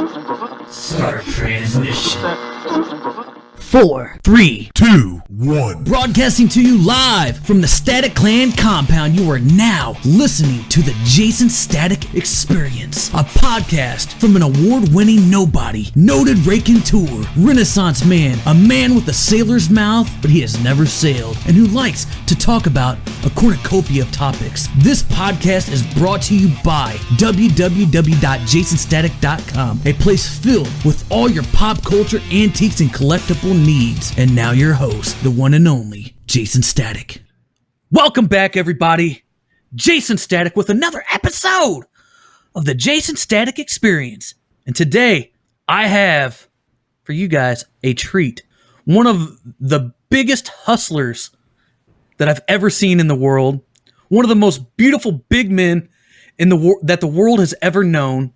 Start transmission. 4, 3, 2, 1. Broadcasting to you live from the Static Clan compound, you are now listening to the Jaysin Static Experience, a podcast from an award-winning nobody, noted raconteur, Renaissance man, a man with a sailor's mouth, but he has never sailed, and who likes to talk about a cornucopia of topics. This podcast is brought to you by www.jaysinstatic.com, a place filled with all your pop culture antiques and collectible needs. And now your host, the one and only Jaysin Static. Welcome back, everybody. Jaysin Static with another episode of the Jaysin Static Experience. And today, I have for you guys a treat. One of the biggest hustlers that I've ever seen in the world. One of the most beautiful big men in that the world has ever known.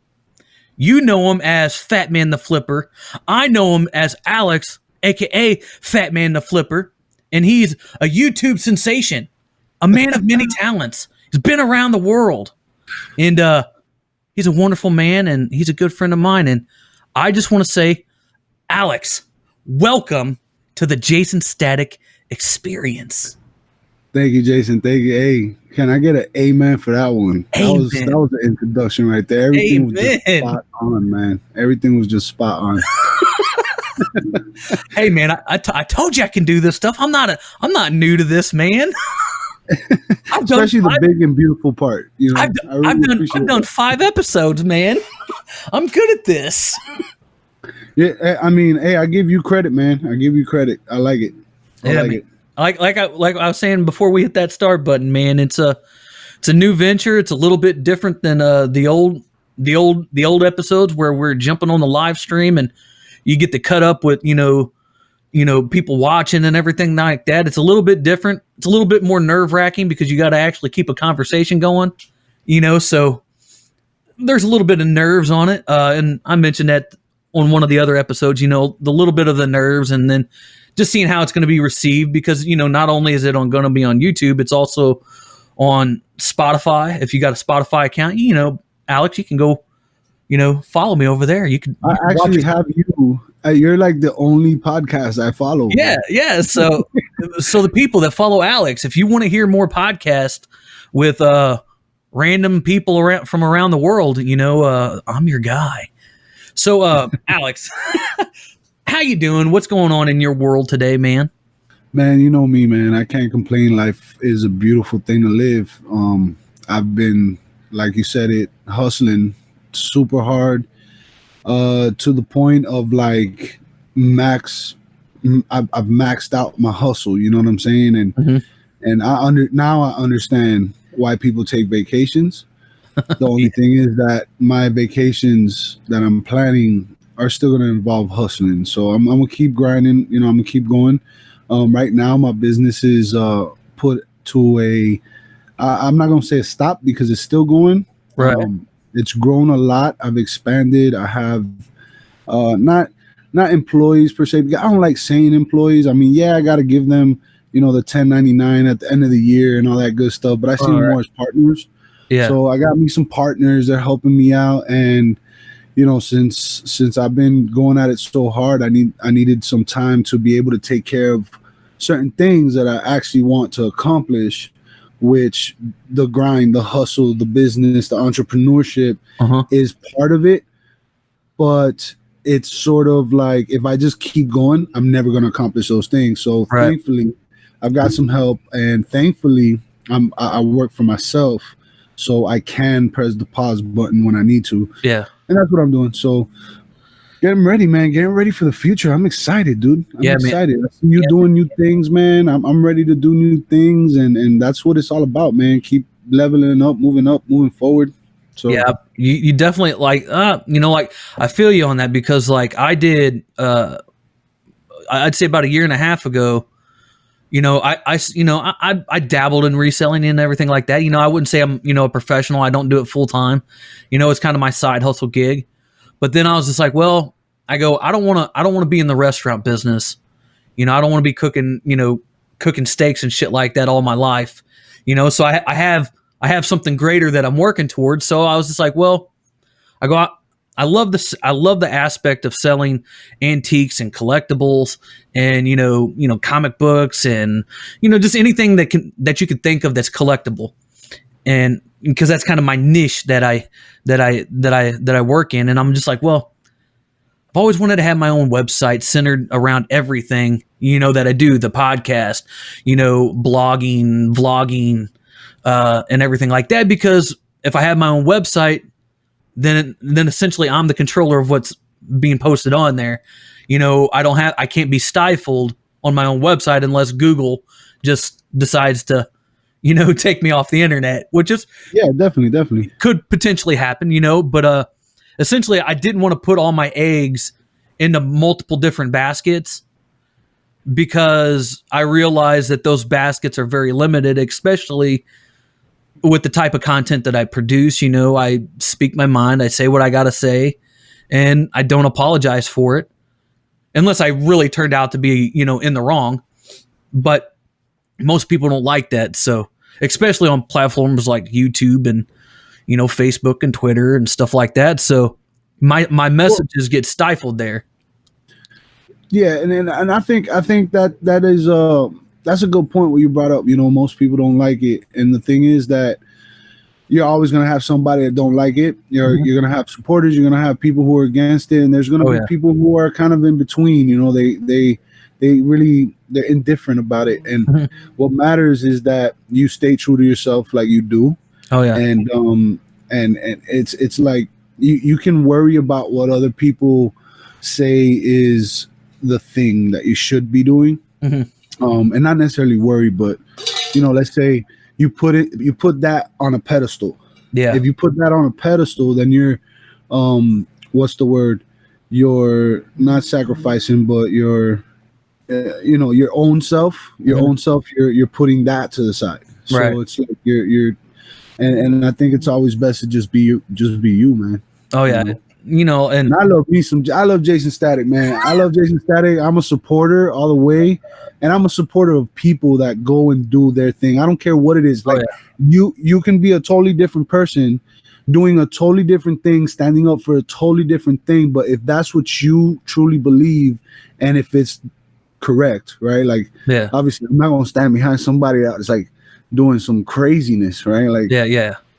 You know him as FATMAN the Flipper. I know him as Alex, aka FATMAN the Flipper, and he's a YouTube sensation, a man of many talents. He's been around the world, and he's a wonderful man, and he's a good friend of mine. And I just want to say, Alex, welcome to the Jaysin Static Experience. Thank you, Jaysin. Thank you. Hey, can I get an amen for that one? Amen. That was the introduction right there. Everything was just spot on, man. Everything was just spot on. Hey, man, I told you I can do this stuff. I'm not new to this, man. Especially the big and beautiful part. You know, I've done 5 episodes, man. I'm good at this. Yeah, I mean, hey, I give you credit, man. I give you credit. I like it. I like it. Like I was saying before we hit that start button, man. It's a new venture. It's a little bit different than the old episodes where we're jumping on the live stream and you get to cut up with you know people watching and everything like that. It's a little bit different. It's a little bit more nerve-wracking because you got to actually keep a conversation going. So there's a little bit of nerves on it. And I mentioned that on one of the other episodes. The little bit of the nerves, and then just seeing how it's going to be received, because, not only is it going to be on YouTube, it's also on Spotify. If you got a Spotify account, Alex, you can go, follow me over there. You can. I actually have you. You're like the only podcast I follow. Yeah. Yeah. So, so the people that follow Alex, if you want to hear more podcasts with random people from around the world, I'm your guy. So, Alex, how you doing? What's going on in your world today, man? Man, you know me, man. I can't complain. Life is a beautiful thing to live. I've been, like you said, hustling super hard to the point of like I've maxed out my hustle. You know what I'm saying? And and now I understand why people take vacations. The only thing is that my vacations that I'm planning are still going to involve hustling. So I'm going to keep grinding. I'm going to keep going. Right now, my business is put to I'm not going to say a stop because it's still going. Right. It's grown a lot. I've expanded. I have not employees per se. I don't like saying employees. I mean, yeah, I got to give them, the 1099 at the end of the year and all that good stuff. But I see them more as partners. Yeah. So I got me some partners. They're helping me out. And since I've been going at it so hard, I needed some time to be able to take care of certain things that I actually want to accomplish, which the grind, the hustle, the business, the entrepreneurship is part of it. But it's sort of like, if I just keep going, I'm never going to accomplish those things. So thankfully, I've got some help, and thankfully I work for myself, so I can press the pause button when I need to. Yeah. And that's what I'm doing. So getting ready, man. Getting ready for the future. I'm excited, dude. I'm excited. Man. I see you doing new things, man. I'm ready to do new things, and that's what it's all about, man. Keep leveling up, moving forward. So yeah, you definitely like I feel you on that, because like I did I'd say about a year and a half ago, I dabbled in reselling and everything like that. I wouldn't say I'm, a professional. I don't do it full time. It's kind of my side hustle gig. But then I was just like, well, I don't want to be in the restaurant business. I don't want to be cooking steaks and shit like that all my life. So I have something greater that I'm working towards. So I was just like, well, I love this. I love the aspect of selling antiques and collectibles, and comic books, and just anything that you could think of that's collectible, and because that's kind of my niche that I work in, and I'm just like, well, I've always wanted to have my own website centered around everything that I do, the podcast, blogging, vlogging, and everything like that, because if I have my own website, then essentially I'm the controller of what's being posted on there. I can't be stifled on my own website unless Google just decides to, take me off the internet, which is definitely could potentially happen, but essentially I didn't want to put all my eggs into multiple different baskets, because I realized that those baskets are very limited, especially with the type of content that I produce. I speak my mind, I say what I got to say, and I don't apologize for it unless I really turned out to be, in the wrong. But most people don't like that. So, especially on platforms like YouTube and, Facebook and Twitter and stuff like that. So my messages get stifled there. Yeah. And I think that is, that's a good point what you brought up. Most people don't like it. And the thing is that you're always going to have somebody that don't like it. You're going to have supporters. You're going to have people who are against it. And there's going to be people who are kind of in between. They're indifferent about it. And what matters is that you stay true to yourself like you do. Oh, yeah. And it's like you can worry about what other people say is the thing that you should be doing. And not necessarily worry, but let's say you put that on a pedestal. Yeah. If you put that on a pedestal, then you're what's the word? You're not sacrificing, but you're your own self. You're putting that to the side. So right. It's like you're and I think it's always best to just be you, man. Oh yeah. And I love Jaysin Static, man. I love Jaysin Static. I'm a supporter all the way, and I'm a supporter of people that go and do their thing. I don't care what it is. Like you can be a totally different person doing a totally different thing, standing up for a totally different thing, but if that's what you truly believe and if it's correct, right? Like obviously I'm not going to stand behind somebody that's like doing some craziness, right? Like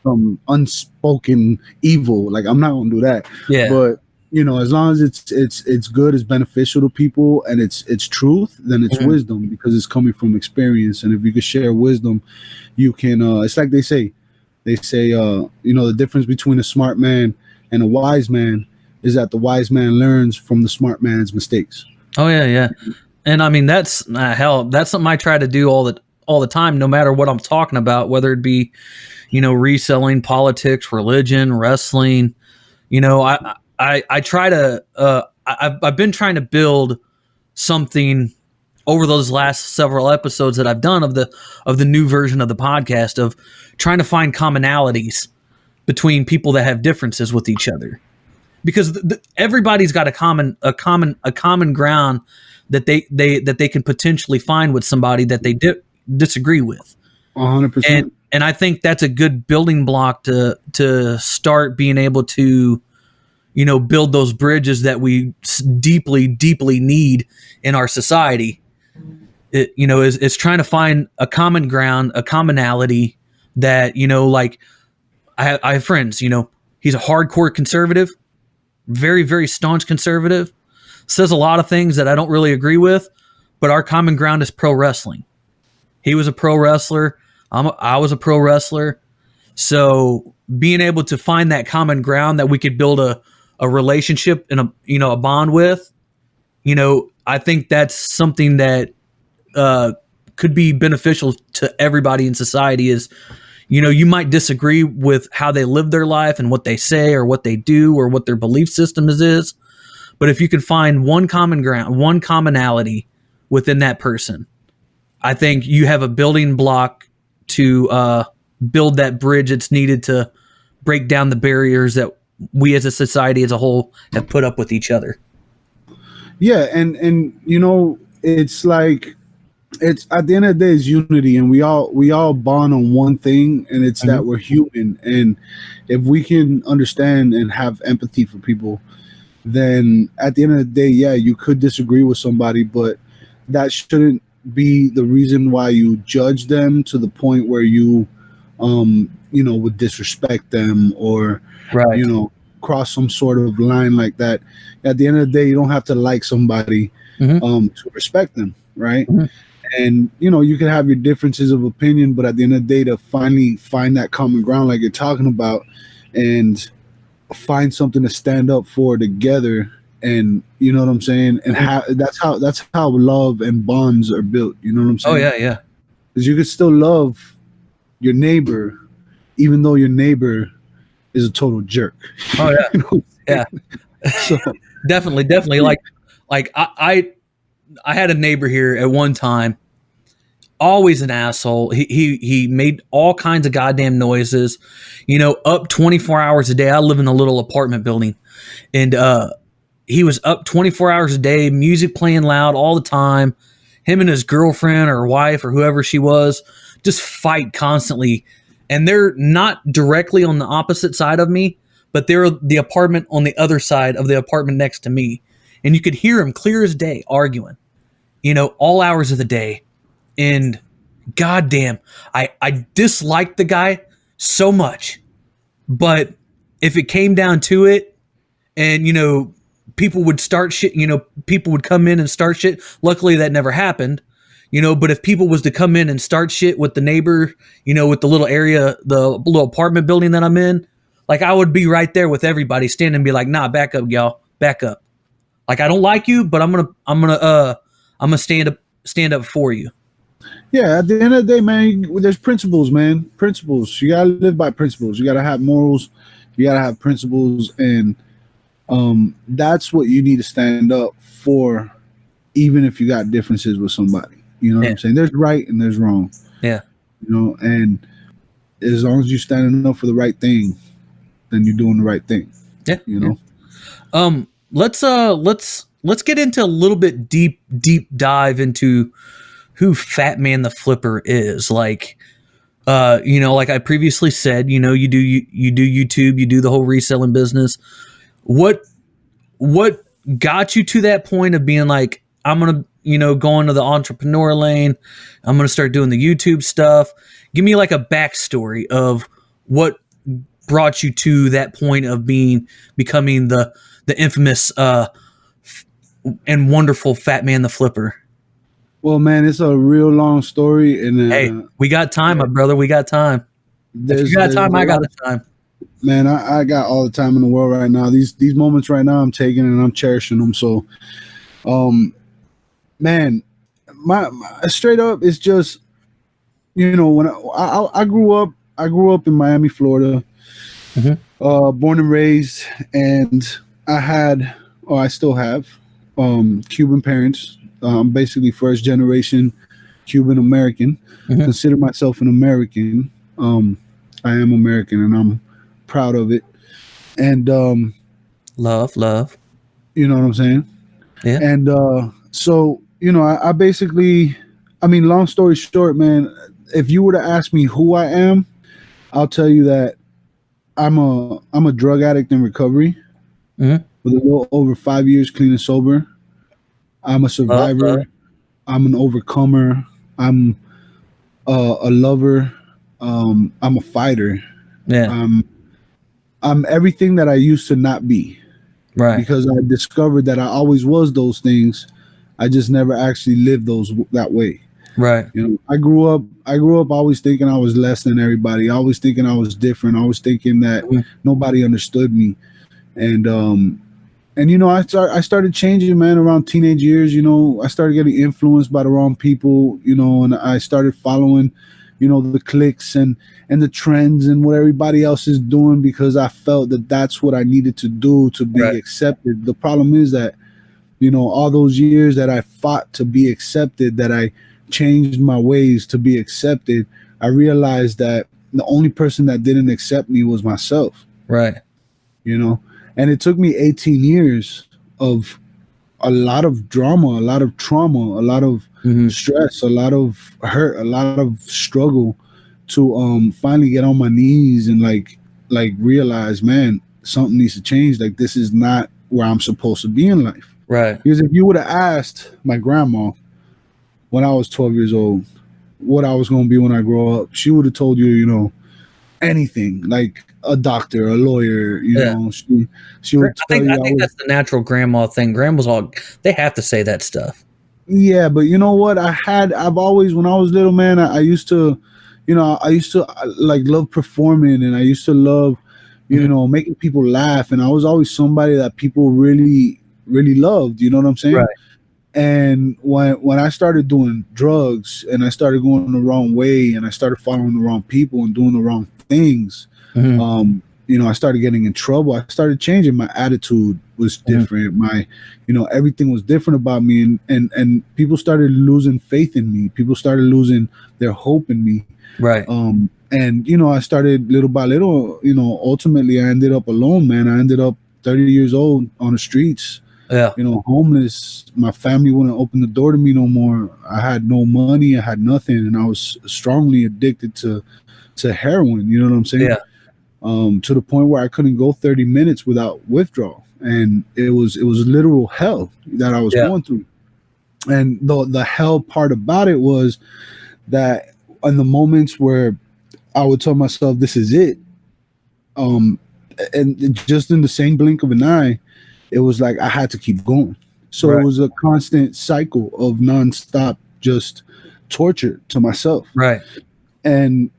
some unspoken evil. Like I'm not gonna do that. Yeah. But as long as it's good, it's beneficial to people, and it's truth, then it's wisdom, because it's coming from experience. And if you can share wisdom, you can. It's like they say, the difference between a smart man and a wise man is that the wise man learns from the smart man's mistakes. Oh yeah. And I mean that's that's something I try to do all the time, no matter what I'm talking about, whether it be, reselling, politics, religion, wrestling. I try to, I've been trying to build something over those last several episodes that I've done of the new version of the podcast, of trying to find commonalities between people that have differences with each other, because everybody's got a common ground that they can potentially find with somebody that they disagree with. 100%. And I think that's a good building block to start being able to, build those bridges that we deeply, deeply need in our society. It, is trying to find a common ground, a commonality that, like I have friends, he's a hardcore conservative, very, very staunch conservative, says a lot of things that I don't really agree with, but our common ground is pro wrestling. He was a pro wrestler. I was a pro wrestler. So being able to find that common ground that we could build a relationship and a bond with, I think that's something that could be beneficial to everybody in society. Is, you might disagree with how they live their life and what they say or what they do or what their belief system is. But if you can find one common ground, one commonality within that person, I think you have a building block to build that bridge that's needed to break down the barriers that we as a society as a whole have put up with each other. Yeah, and it's like it's at the end of the day, it's unity, and we all bond on one thing, and it's that we're human. And if we can understand and have empathy for people, then at the end of the day, yeah, you could disagree with somebody, but that shouldn't be the reason why you judge them to the point where you would disrespect them, or Right. cross some sort of line like that. At the end of the day, you don't have to like somebody to respect them, right? And you can have your differences of opinion, but at the end of the day, to finally find that common ground like you're talking about, and find something to stand up for together, and you know what I'm saying, and that's how love and bonds are built. You know what I'm saying? Oh yeah, yeah. Because you could still love your neighbor even though your neighbor is a total jerk. Oh yeah. You know? Yeah. So Definitely. Like I had a neighbor here at one time, always an asshole. He made all kinds of goddamn noises, up 24 hours a day. I live in a little apartment building, and he was up 24 hours a day, music playing loud all the time. Him and his girlfriend or wife or whoever she was just fight constantly. And they're not directly on the opposite side of me, but they're the apartment on the other side of the apartment next to me. And you could hear them clear as day arguing, all hours of the day. And goddamn, I disliked the guy so much. But if it came down to it, and people would start shit, people would come in and start shit. Luckily that never happened. But if people was to come in and start shit with the neighbor, with the little area, the little apartment building that I'm in, like I would be right there with everybody standing and be like, nah, back up, y'all, back up. Like, I don't like you, but I'm gonna stand up for you. Yeah, at the end of the day, man, there's principles, man. Principles. You gotta live by principles. You gotta have morals. You gotta have principles, and that's what you need to stand up for, even if you got differences with somebody. You know what I'm saying? There's right and there's wrong. Yeah. And as long as you're standing up for the right thing, then you're doing the right thing. Yeah. Yeah. Let's get into a little bit deep dive into who Fatman the Flipper is. Like, like I previously said, you do YouTube, you do the whole reselling business. What got you to that point of being like, I'm going to, go into the entrepreneur lane. I'm going to start doing the YouTube stuff. Give me like a backstory of what brought you to that point of becoming the infamous and wonderful Fatman the Flipper. Well, man, it's a real long story, and hey, we got time, my brother. We got time. If you got time, I got the time. Man, I got all the time in the world right now. These moments right now, I'm taking and I'm cherishing them. So, man, my straight up, it's just, when I grew up in Miami, Florida, born and raised, and I still have Cuban parents. I'm basically first generation Cuban American. Consider myself an American. I am American, and I'm proud of it. And love. You know what I'm saying? Yeah. And so, I basically, long story short, man, if you were to ask me who I am, I'll tell you that I'm a drug addict in recovery with a little over 5 years clean and sober. I'm a survivor. I'm an overcomer. I'm a lover. I'm a fighter. Yeah. I'm everything that I used to not be. Right. Because I discovered that I always was those things. I just never actually lived that way. Right. I grew up always thinking I was less than everybody. Always thinking I was different. Always thinking that nobody understood me. And I started changing, man, around teenage years. I started getting influenced by the wrong people, and I started following, the cliques and the trends and what everybody else is doing, because I felt that that's what I needed to do to be accepted. The problem is that, all those years that I fought to be accepted, that I changed my ways to be accepted, I realized that the only person that didn't accept me was myself. Right. And it took me 18 years of a lot of drama, a lot of trauma, a lot of stress, a lot of hurt, a lot of struggle to finally get on my knees and like realize, man, something needs to change. Like, this is not where I'm supposed to be in life. Right. Because if you would have asked my grandma when I was 12 years old what I was going to be when I grow up, she would have told you, you know, anything, like a doctor, a lawyer, you know. She would tell you. I think that's the natural grandma thing. Grandmas they have to say that stuff. Yeah, but you know what? I've always, when I was little, man, I used to, you know, like love performing, and I used to love, you know, making people laugh, and I was always somebody that people really, really loved. You know what I'm saying? Right. And when I started doing drugs and I started going the wrong way and I started following the wrong people and doing the wrong things, you know, I started getting in trouble. I started changing. My attitude was different. My, you know, everything was different about me, and people started losing faith in me. People started losing their hope in me. Right. And you know, I started little by little. You know, ultimately, I ended up alone, man. I ended up 30 years old on the streets. Yeah. You know, homeless. My family wouldn't open the door to me no more. I had no money. I had nothing, and I was strongly addicted to heroin. You know what I'm saying? Yeah. To the point where I couldn't go 30 minutes without withdrawal, and it was literal hell that I was going through. And the hell part about it was that in the moments where I would tell myself, "This is it," and just in the same blink of an eye, it was like I had to keep going. So it was a constant cycle of nonstop just torture to myself. Right. And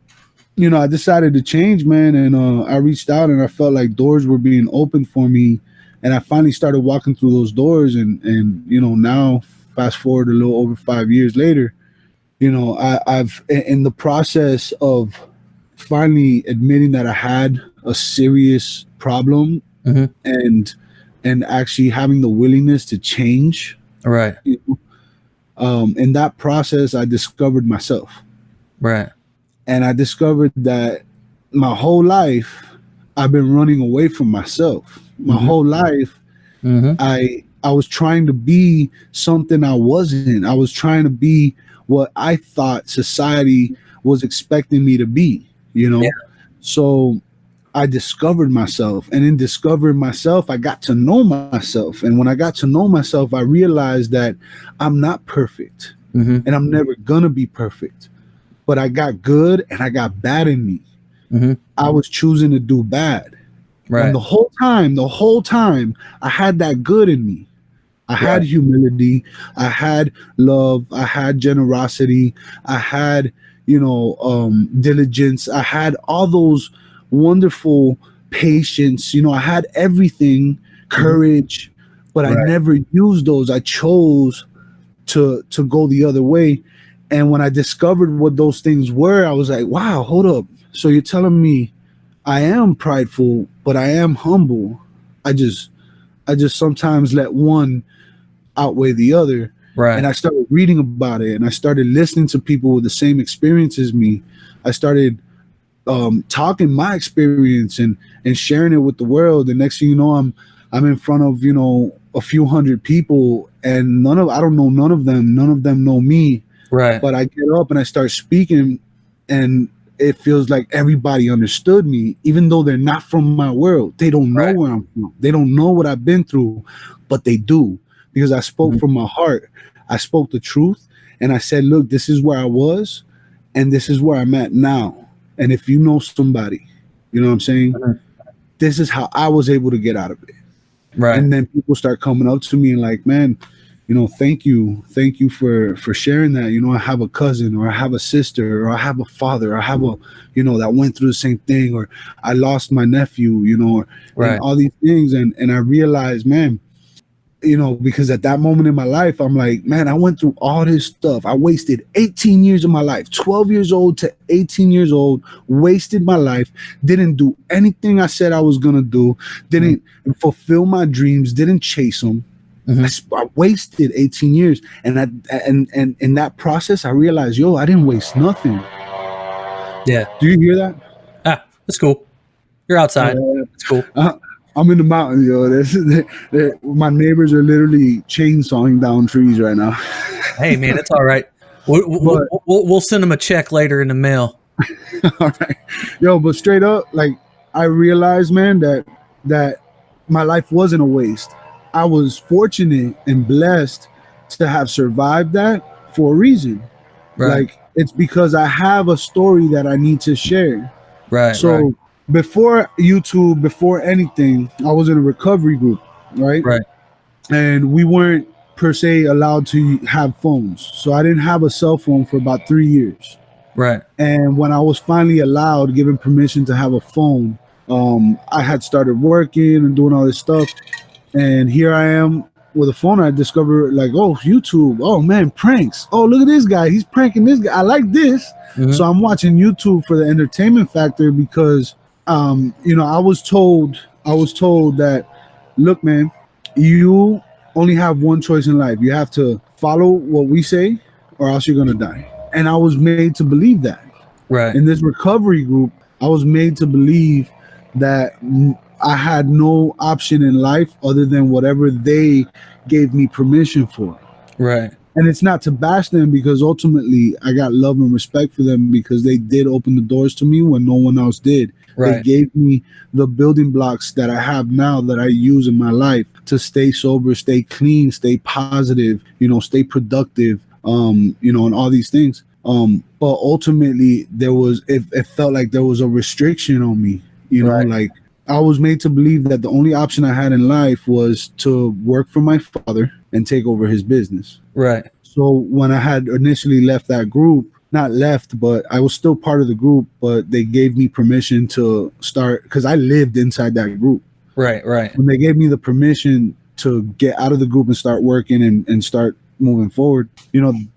you know, I decided to change, man, and I reached out and I felt like doors were being opened for me, and I finally started walking through those doors, and you know, now fast forward a little over 5 years later, you know, I've in the process of finally admitting that I had a serious problem, and actually having the willingness to change. Right. You know? In that process, I discovered myself. Right. And I discovered that my whole life I've been running away from myself. My whole life I was trying to be something I wasn't. I was trying to be what I thought society was expecting me to be, you know? So I discovered myself, and in discovering myself, I got to know myself. And when I got to know myself, I realized that I'm not perfect, and I'm never gonna be perfect. But I got good and I got bad in me. I was choosing to do bad. Right. And the whole time, I had that good in me. I had humility. I had love. I had generosity. I had, you know, diligence. I had all those wonderful patience. You know, I had everything, courage, but I never used those. I chose to go the other way. And when I discovered what those things were, I was like, wow, hold up. So you're telling me I am prideful, but I am humble. I just sometimes let one outweigh the other. Right. And I started reading about it, and I started listening to people with the same experience as me. I started talking my experience and sharing it with the world. And next thing you know, I'm in front of, you know, a few hundred people, and I don't know none of them. None of them know me. Right. But I get up and I start speaking, and it feels like everybody understood me, even though they're not from my world. They don't know where I'm from. They don't know what I've been through, but they do, because I spoke from my heart. I spoke the truth, and I said, look, this is where I was, and this is where I'm at now. And if you know somebody, you know what I'm saying? This is how I was able to get out of it. Right. And then people start coming up to me and like, man, you know, thank you for sharing that. You know, I have a cousin, or I have a sister, or I have a father, or I have a, you know, that went through the same thing, or I lost my nephew, you know, and all these things. And I realized, man, you know, because at that moment in my life, I'm like, man, I went through all this stuff. I wasted 18 years of my life, 12 years old to 18 years old, wasted my life, didn't do anything I said I was going to do, didn't fulfill my dreams, didn't chase them. I wasted 18 years, and in that process, I realized, yo, I didn't waste nothing. Yeah. Do you hear that? Ah, that's cool. You're outside. It's cool. I'm in the mountains, yo. My neighbors are literally chainsawing down trees right now. Hey, man, it's all right. We'll send them a check later in the mail. All right, yo. But straight up, like I realized, man, that my life wasn't a waste. I was fortunate and blessed to have survived that for a reason. Right. Like it's because I have a story that I need to share. Right. So right. before YouTube, before anything, I was in a recovery group, right? Right. And we weren't per se allowed to have phones. So I didn't have a cell phone for about 3 years. Right. And when I was finally allowed, given permission to have a phone, I had started working and doing all this stuff. And here I am with a phone. I discovered like, oh, YouTube. Oh man, pranks. Oh, look at this guy. He's pranking this guy. I like this. Mm-hmm. So I'm watching YouTube for the entertainment factor because, I was told that, look, man, you only have one choice in life. You have to follow what we say or else you're going to die. And I was made to believe that. Right. In this recovery group, I was made to believe that I had no option in life other than whatever they gave me permission for. Right. And it's not to bash them because ultimately I got love and respect for them because they did open the doors to me when no one else did. Right. They gave me the building blocks that I have now that I use in my life to stay sober, stay clean, stay positive, stay productive, and all these things. But ultimately it felt like there was a restriction on me, right. like I was made to believe that the only option I had in life was to work for my father and take over his business. Right. So when I had initially left that group, not left, but I was still part of the group, but they gave me permission to start because I lived inside that group. Right. Right. When they gave me the permission to get out of the group and start working and start moving forward,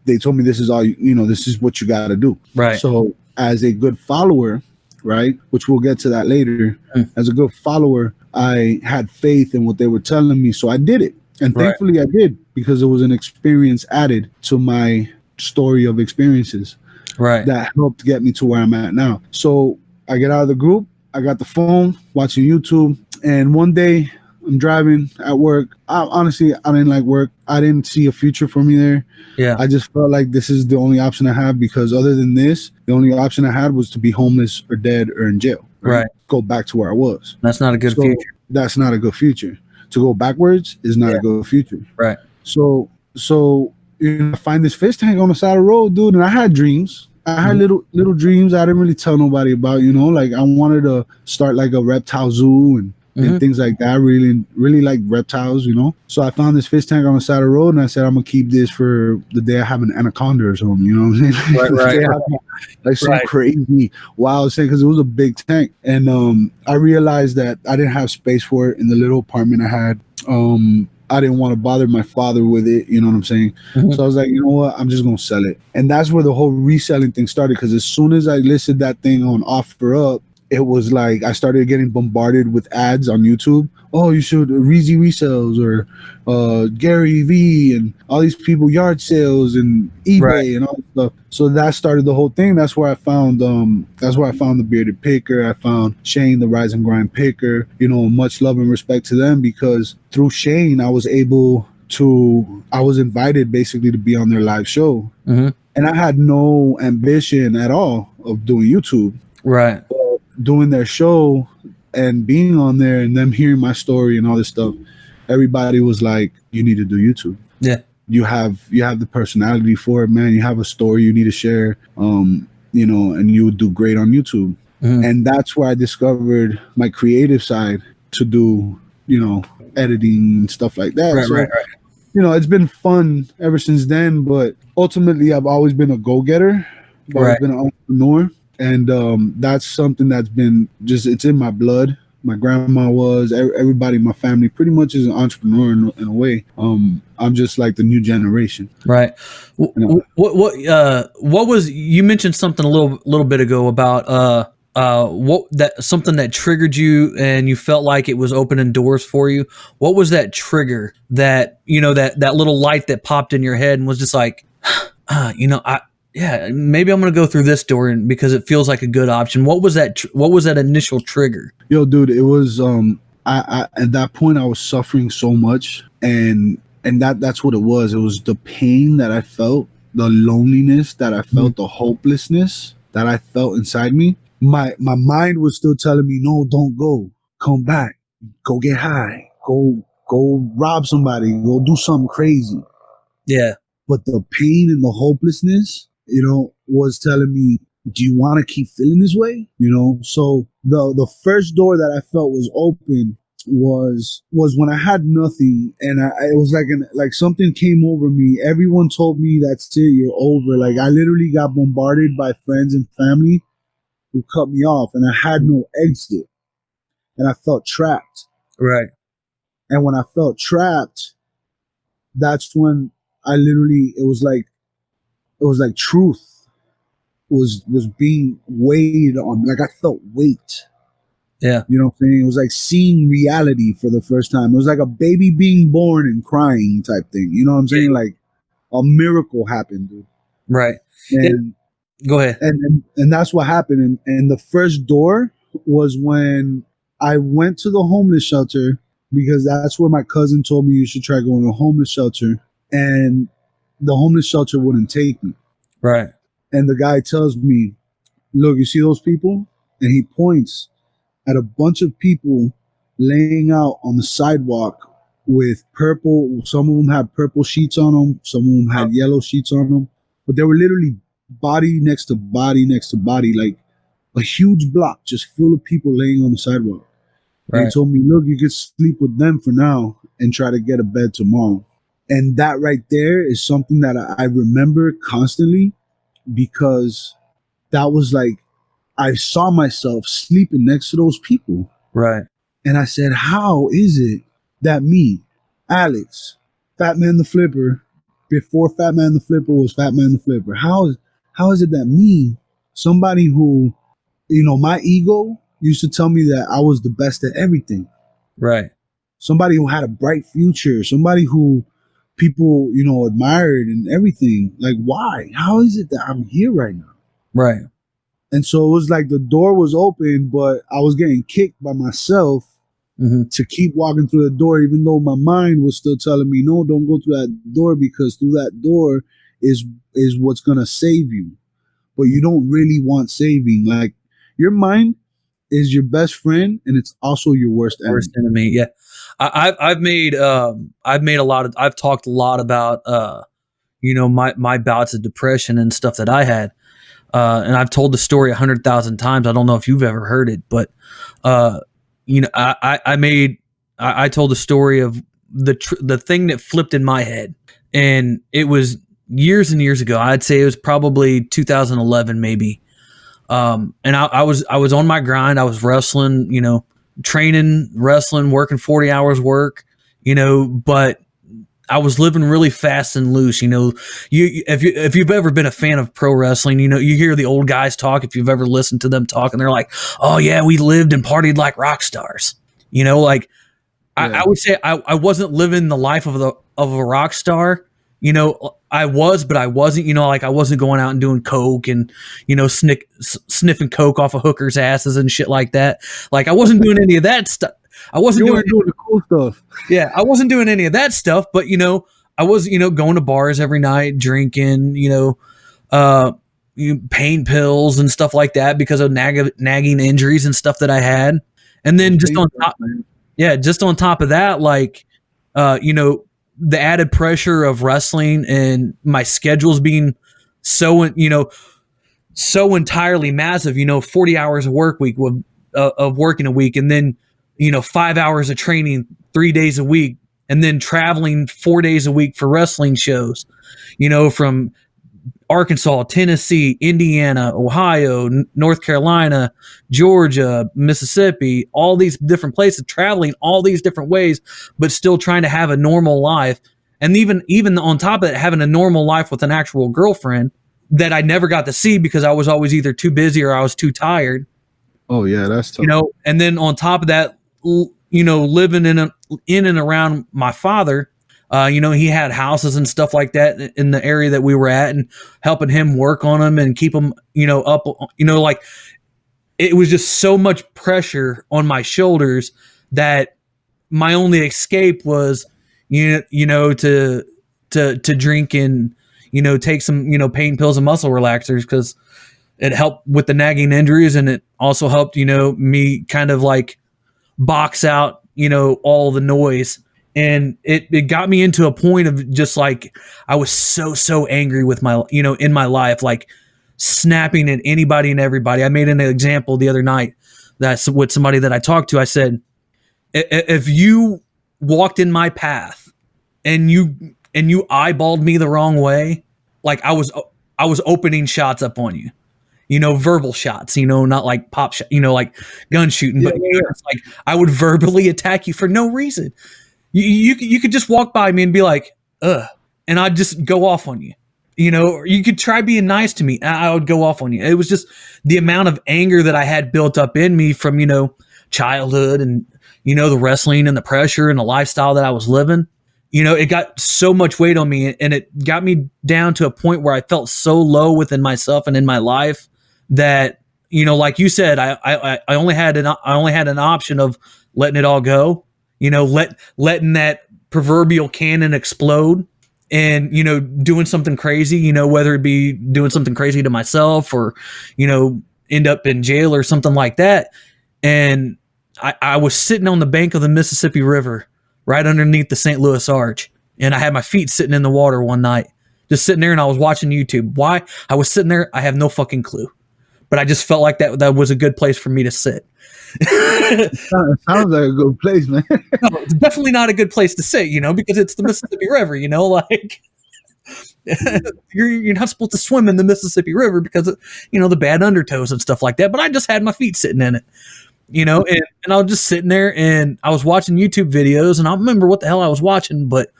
they told me this is all, this is what you got to do. Right. So as a good follower, right, which we'll get to that later, as a good follower, I had faith in what they were telling me. So I did it. And thankfully I did because it was an experience added to my story of experiences that helped get me to where I'm at now. So I get out of the group, I got the phone, watching YouTube, and one day I'm driving at work. Honestly, I didn't like work. I didn't see a future for me there. Yeah. I just felt like this is the only option I have because other than this, the only option I had was to be homeless or dead or in jail. Right. Go back to where I was. That's not a good future. That's not a good future. To go backwards is not a good future. Right. So I find this fish tank on the side of the road, dude, and I had dreams. I had little dreams I didn't really tell nobody about, like I wanted to start like a reptile zoo and things like that. I really like reptiles, So I found this fish tank on the side of the road and I said, I'm gonna keep this for the day I have an anaconda or something, you know what I'm saying? Right. Like some crazy wild thing because it was a big tank. And I realized that I didn't have space for it in the little apartment I had. I didn't want to bother my father with it, you know what I'm saying? So I was like, you know what, I'm just gonna sell it. And that's where the whole reselling thing started, because as soon as I listed that thing on OfferUp, it was like I started getting bombarded with ads on YouTube. Oh, you should Reezy Resells or Gary V and all these people, yard sales and eBay and all that stuff. So that started the whole thing. That's where I found the Bearded Picker. I found Shane, the Rise and Grind Picker. Much love and respect to them, because through Shane I was invited basically to be on their live show. And I had no ambition at all of doing YouTube. Right. Doing their show and being on there and them hearing my story and all this stuff, everybody was like, you need to do YouTube. Yeah. You have the personality for it, man. You have a story you need to share, and you would do great on YouTube. And that's where I discovered my creative side to do, editing and stuff like that. Right. It's been fun ever since then, but ultimately I've always been a go-getter. I've always been an entrepreneur. And that's something that's been it's in my blood. My grandma was, everybody in my family pretty much is an entrepreneur in a way. I'm just like the new generation. Right. What was, you mentioned something a little bit ago about something that triggered you and you felt like it was opening doors for you. What was that trigger that, that little light that popped in your head and was just like, maybe I'm going to go through this door because it feels like a good option. What was that initial trigger? Yo, dude, it was at that point I was suffering so much, and that's what it was. It was the pain that I felt, the loneliness that I felt, the hopelessness that I felt inside me. My mind was still telling me, no, don't go, come back, go get high, go rob somebody, go do something crazy. Yeah. But the pain and the hopelessness, was telling me, do you want to keep feeling this way? So the first door that I felt was open was when I had nothing, and it was like something came over me. Everyone told me, that's it, you're over. Like, I literally got bombarded by friends and family who cut me off, and I had no exit, and I felt trapped. Right. And when I felt trapped, that's when it was like truth was being weighed on me. Like, I felt weight. Yeah. You know what I'm saying? It was like seeing reality for the first time. It was like a baby being born and crying type thing. You know what I'm saying? Like, a miracle happened, dude. Right. And go ahead. And that's what happened. And the first door was when I went to the homeless shelter, because that's where my cousin told me you should try going to a homeless shelter. And the homeless shelter wouldn't take me. Right. And the guy tells me, look, you see those people? And he points at a bunch of people laying out on the sidewalk with purple. Some of them had purple sheets on them. Some of them had yellow sheets on them. But they were literally body next to body next to body, like a huge block just full of people laying on the sidewalk. Right. And he told me, look, you could sleep with them for now and try to get a bed tomorrow. And that right there is something that I remember constantly, because that was like, I saw myself sleeping next to those people. Right. And I said, how is it that me, Alex, Fatman the Flipper, before Fatman the Flipper was Fatman the Flipper, how is it that me, somebody who, my ego used to tell me that I was the best at everything. Right. Somebody who had a bright future, somebody who people, admired and everything. Like, why? How is it that I'm here right now? Right. And so it was like the door was open, but I was getting kicked by myself to keep walking through the door, even though my mind was still telling me, no, don't go through that door, because through that door is what's going to save you. But you don't really want saving. Like, your mind is your best friend, and it's also your worst enemy. Yeah. I've talked a lot about, my bouts of depression and stuff that I had. And I've told the story 100,000 times. I don't know if you've ever heard it, but, I told the story of the thing that flipped in my head, and it was years and years ago. I'd say it was probably 2011, maybe. And I was on my grind. I was wrestling, training, wrestling, working 40 hours work, but I was living really fast and loose. If you've ever been a fan of pro wrestling, you hear the old guys talk. If you've ever listened to them talk, and they're like, "Oh yeah, we lived and partied like rock stars." I would say I wasn't living the life of a rock star. I was, but I wasn't. I wasn't going out and doing coke and sniffing coke off of hookers' asses and shit like that. Like, I wasn't doing any of that stuff. I wasn't doing the cool stuff. Yeah, I wasn't doing any of that stuff, but I was going to bars every night, drinking, pain pills and stuff like that because of nagging injuries and stuff that I had. And then just on top of that, like, the added pressure of wrestling and my schedules being so entirely massive, 40 hours of work week of working a week, and then 5 hours of training 3 days a week, and then traveling 4 days a week for wrestling shows, from Arkansas, Tennessee, Indiana, Ohio, North Carolina, Georgia, Mississippi, all these different places, traveling all these different ways, but still trying to have a normal life. And even on top of that, having a normal life with an actual girlfriend that I never got to see because I was always either too busy or I was too tired. Oh yeah, that's tough. And then on top of that, living in and around my father, he had houses and stuff like that in the area that we were at, and helping him work on them and keep them, up, like, it was just so much pressure on my shoulders that my only escape was, to drink and, take some, pain pills and muscle relaxers, because it helped with the nagging injuries, and it also helped, me kind of like box out, all the noise. And it got me into a point of just like, I was so angry with my, in my life, like snapping at anybody and everybody. I made an example the other night that's with somebody that I talked to. I said, if you walked in my path and you eyeballed me the wrong way, like I was opening shots up on you. Verbal shots, not like pop shot, like gun shooting, but it's like I would verbally attack you for no reason. You could just walk by me and be like, ugh, and I'd just go off on you. Or you could try being nice to me, and I would go off on you. It was just the amount of anger that I had built up in me from, childhood and, the wrestling and the pressure and the lifestyle that I was living. It got so much weight on me, and it got me down to a point where I felt so low within myself and in my life that, like you said, I only had an option of letting it all go, letting that proverbial cannon explode and, doing something crazy, whether it be doing something crazy to myself or, end up in jail or something like that. And I was sitting on the bank of the Mississippi River right underneath the St. Louis Arch. And I had my feet sitting in the water one night, just sitting there, and I was watching YouTube. Why I was sitting there, I have no fucking clue. But I just felt like that was a good place for me to sit. It sounds like a good place, man. No, it's definitely not a good place to sit, because it's the Mississippi River, like you're not supposed to swim in the Mississippi River because of, the bad undertows and stuff like that. But I just had my feet sitting in it, and I was just sitting there, and I was watching YouTube videos, and I don't remember what the hell I was watching, but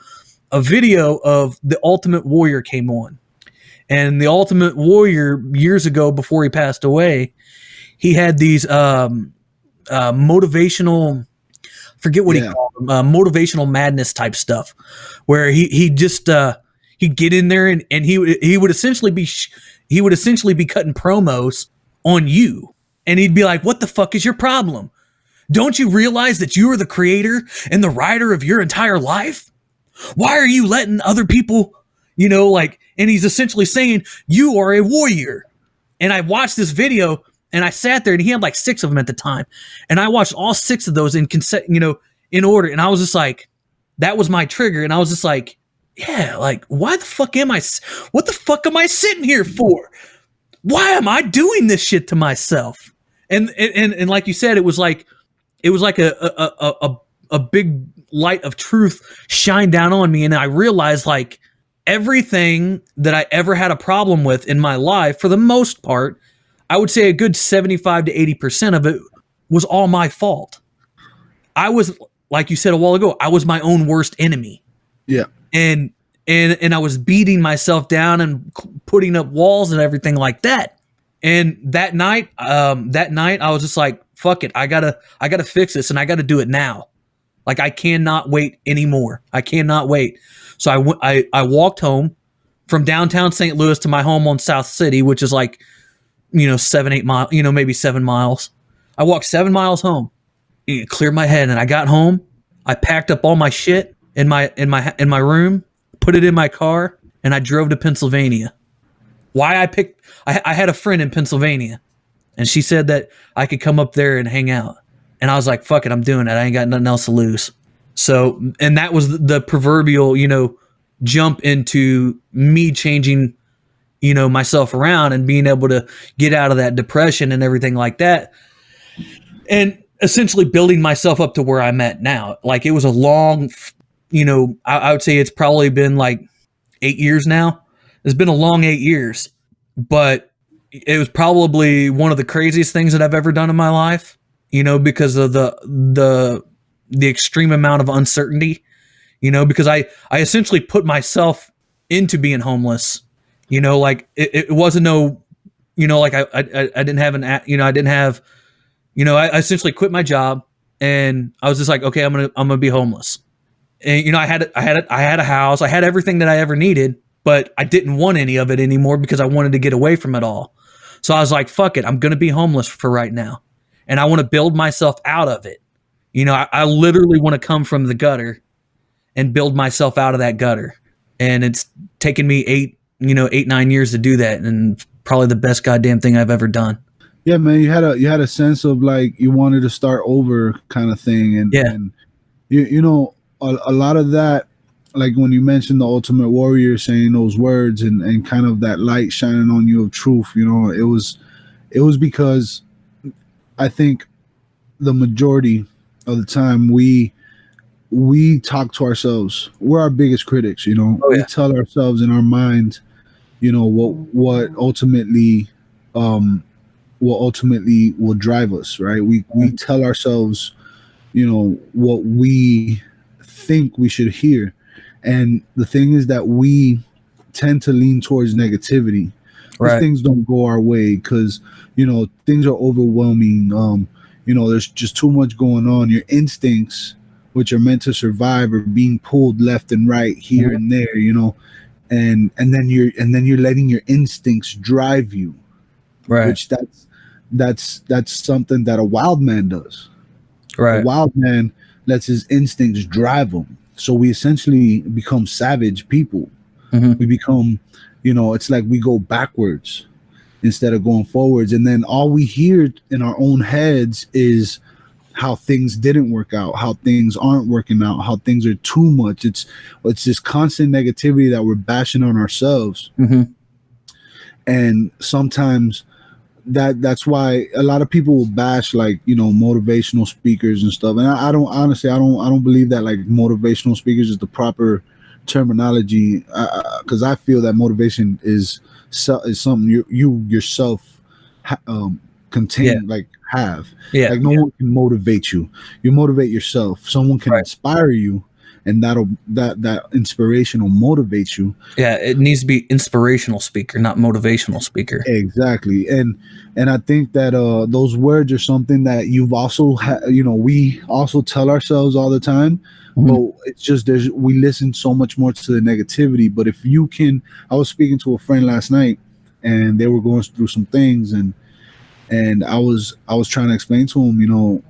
a video of the Ultimate Warrior came on. And the Ultimate Warrior, years ago, before he passed away, he had these motivational, forget what he called them, motivational madness type stuff, where he'd get in there and he would essentially be cutting promos on you, and he'd be like, "What the fuck is your problem? Don't you realize that you are the creator and the writer of your entire life? Why are you letting other people?" And he's essentially saying, you are a warrior. And I watched this video, and I sat there, and he had like 6 of them at the time. And I watched all 6 of those in order. And I was just like, that was my trigger. And I was just like, yeah, like, what the fuck am I sitting here for? Why am I doing this shit to myself? And like you said, it was like a big light of truth shined down on me. And I realized, like, everything that I ever had a problem with in my life, for the most part, I would say a good 75 to 80% of it was all my fault. I was, like you said a while ago, I was my own worst enemy. Yeah. And I was beating myself down and putting up walls and everything like that. And that night I was just like, fuck it. I gotta fix this, and I gotta do it now. Like, I cannot wait anymore. I cannot wait. So I walked home from downtown St. Louis to my home on South City, which is like, 7-8 miles, maybe 7 miles. I walked 7 miles home, cleared my head, and I got home. I packed up all my shit in my room, put it in my car, and I drove to Pennsylvania. I had a friend in Pennsylvania, and she said that I could come up there and hang out. And I was like, fuck it, I'm doing it. I ain't got nothing else to lose. So, and that was the proverbial, jump into me changing, myself around and being able to get out of that depression and everything like that. And essentially building myself up to where I'm at now. Like, it was a long, I would say it's probably been like 8 years now. It's been a long 8 years, but it was probably one of the craziest things that I've ever done in my life, because of the extreme amount of uncertainty, because I essentially put myself into being homeless, like it wasn't like I didn't have I essentially quit my job, and I was just like, okay, I'm gonna be homeless. And, I had a house, I had everything that I ever needed, but I didn't want any of it anymore because I wanted to get away from it all. So I was like, fuck it, I'm going to be homeless for right now. And I want to build myself out of it. You know, I literally want to come from the gutter and build myself out of that gutter. And it's taken me 8-9 years to do that, and probably the best goddamn thing I've ever done. Yeah, man, you had a sense of like you wanted to start over kind of thing, and Yeah. and you know a lot of that, like when you mentioned the Ultimate Warrior saying those words and kind of that light shining on you of truth, you know, it was because I think the majority of the time we talk to ourselves. We're our biggest critics, you know. Oh, We yeah. tell ourselves in our mind, you know, um what ultimately will drive us, right? We tell ourselves, you know, what we think we should hear. And the thing is that we tend to lean towards negativity if Right. things don't go our way, because you know things are overwhelming. You know, there's just too much going on. Your instincts, which are meant to survive, are being pulled left and right, here Mhm. and there. You know, and then you're letting your instincts drive you, Right. which that's something that a wild man does. A Right. wild man lets his instincts drive him. So we essentially become savage people. Hmm. We become, you know, it's like we go backwards instead of going forwards. And then all we hear in our own heads is how things didn't work out, how things aren't working out, how things are too much. It's this constant negativity that we're bashing on ourselves. Hmm. And sometimes that's why a lot of people will bash, like, you know, motivational speakers and stuff. And I don't, honestly, I don't believe that like motivational speakers is the proper terminology, because I feel that motivation is something you yourself Yeah. contain, like have. Yeah. Like no one can motivate you. You motivate yourself. Someone can Right. inspire you, and that inspiration will motivate you. Yeah. It needs to be inspirational speaker, not motivational speaker. Exactly. And I think that those words are something that you've also you know, we also tell ourselves all the time, but Mhm. it's just we listen so much more to the negativity. But if you can, I was speaking to a friend last night, and they were going through some things, and I was trying to explain to him, you know,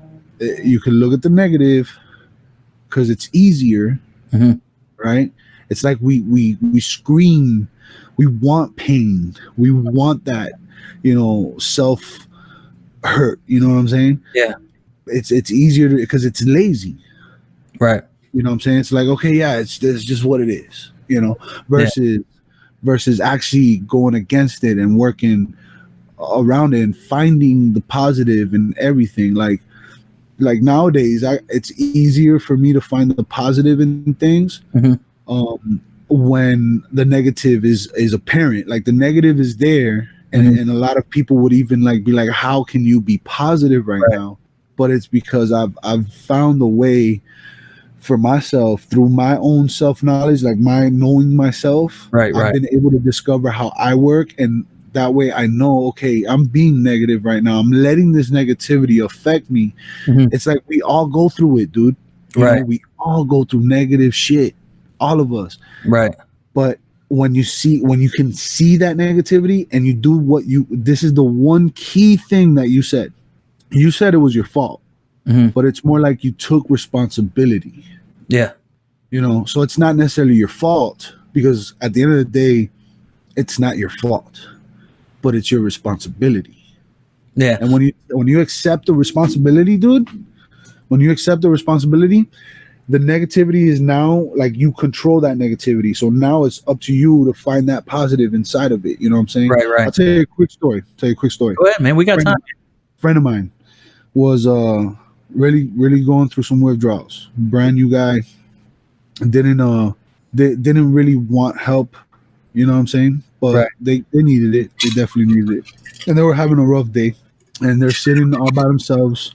you can look at the negative because it's easier, Mhm. right? It's like we scream, we want pain, we want that, you know, self hurt. You know what I'm saying? Yeah. It's easier because it's lazy. Right. You know what I'm saying? It's like, okay, yeah, it's just what it is. You know, Yeah. versus actually going against it and working around it and finding the positive in everything. Like nowadays, it's easier for me to find the positive in things, Hmm. when the negative is apparent. Like the negative is there, Hmm. and a lot of people would even like be like, how can you be positive right Right. now? But it's because I've found a way for myself through my own self knowledge, like my knowing myself. Right. I've Right. been able to discover how I work, and that way I know, okay, I'm being negative right now, I'm letting this negativity affect me. Hmm. It's like we all go through it, dude. You know, Right. we all go through negative shit, all of us. Right. But when you can see that negativity and you do what you, this is the one key thing that you said. You said it was your fault, Hmm. but it's more like you took responsibility. Yeah. You know, so it's not necessarily your fault, because at the end of the day, it's not your fault, but it's your responsibility. Yeah. And when you accept the responsibility, dude, when you accept the responsibility, the negativity is now like you control that negativity. So now it's up to you to find that positive inside of it. You know what I'm saying? Right. Right. I'll tell you a quick story. Go ahead, man. We got time. Friend of mine was really going through some withdrawals. Brand new guy, didn't didn't really want help. You know what I'm saying? But Right. they needed it. They definitely needed it, and they were having a rough day. And they're sitting all by themselves,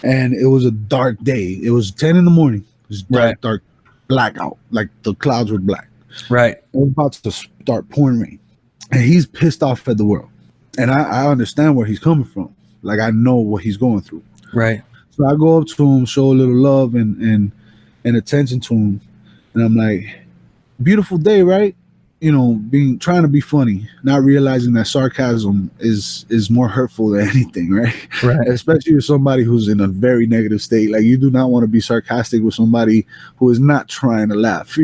and it was a dark day. It was 10 in the morning. It was Right. dark, blackout. Like the clouds were black. Right. It was about to start pouring rain, and he's pissed off at the world. And I understand where he's coming from. Like I know what he's going through. Right. So I go up to him, show a little love and attention to him, and I'm like, "Beautiful day, right?" being trying to be funny, not realizing that sarcasm is more hurtful than anything, right? Right. Especially with somebody who's in a very negative state. Like, you do not want to be sarcastic with somebody who is not trying to laugh.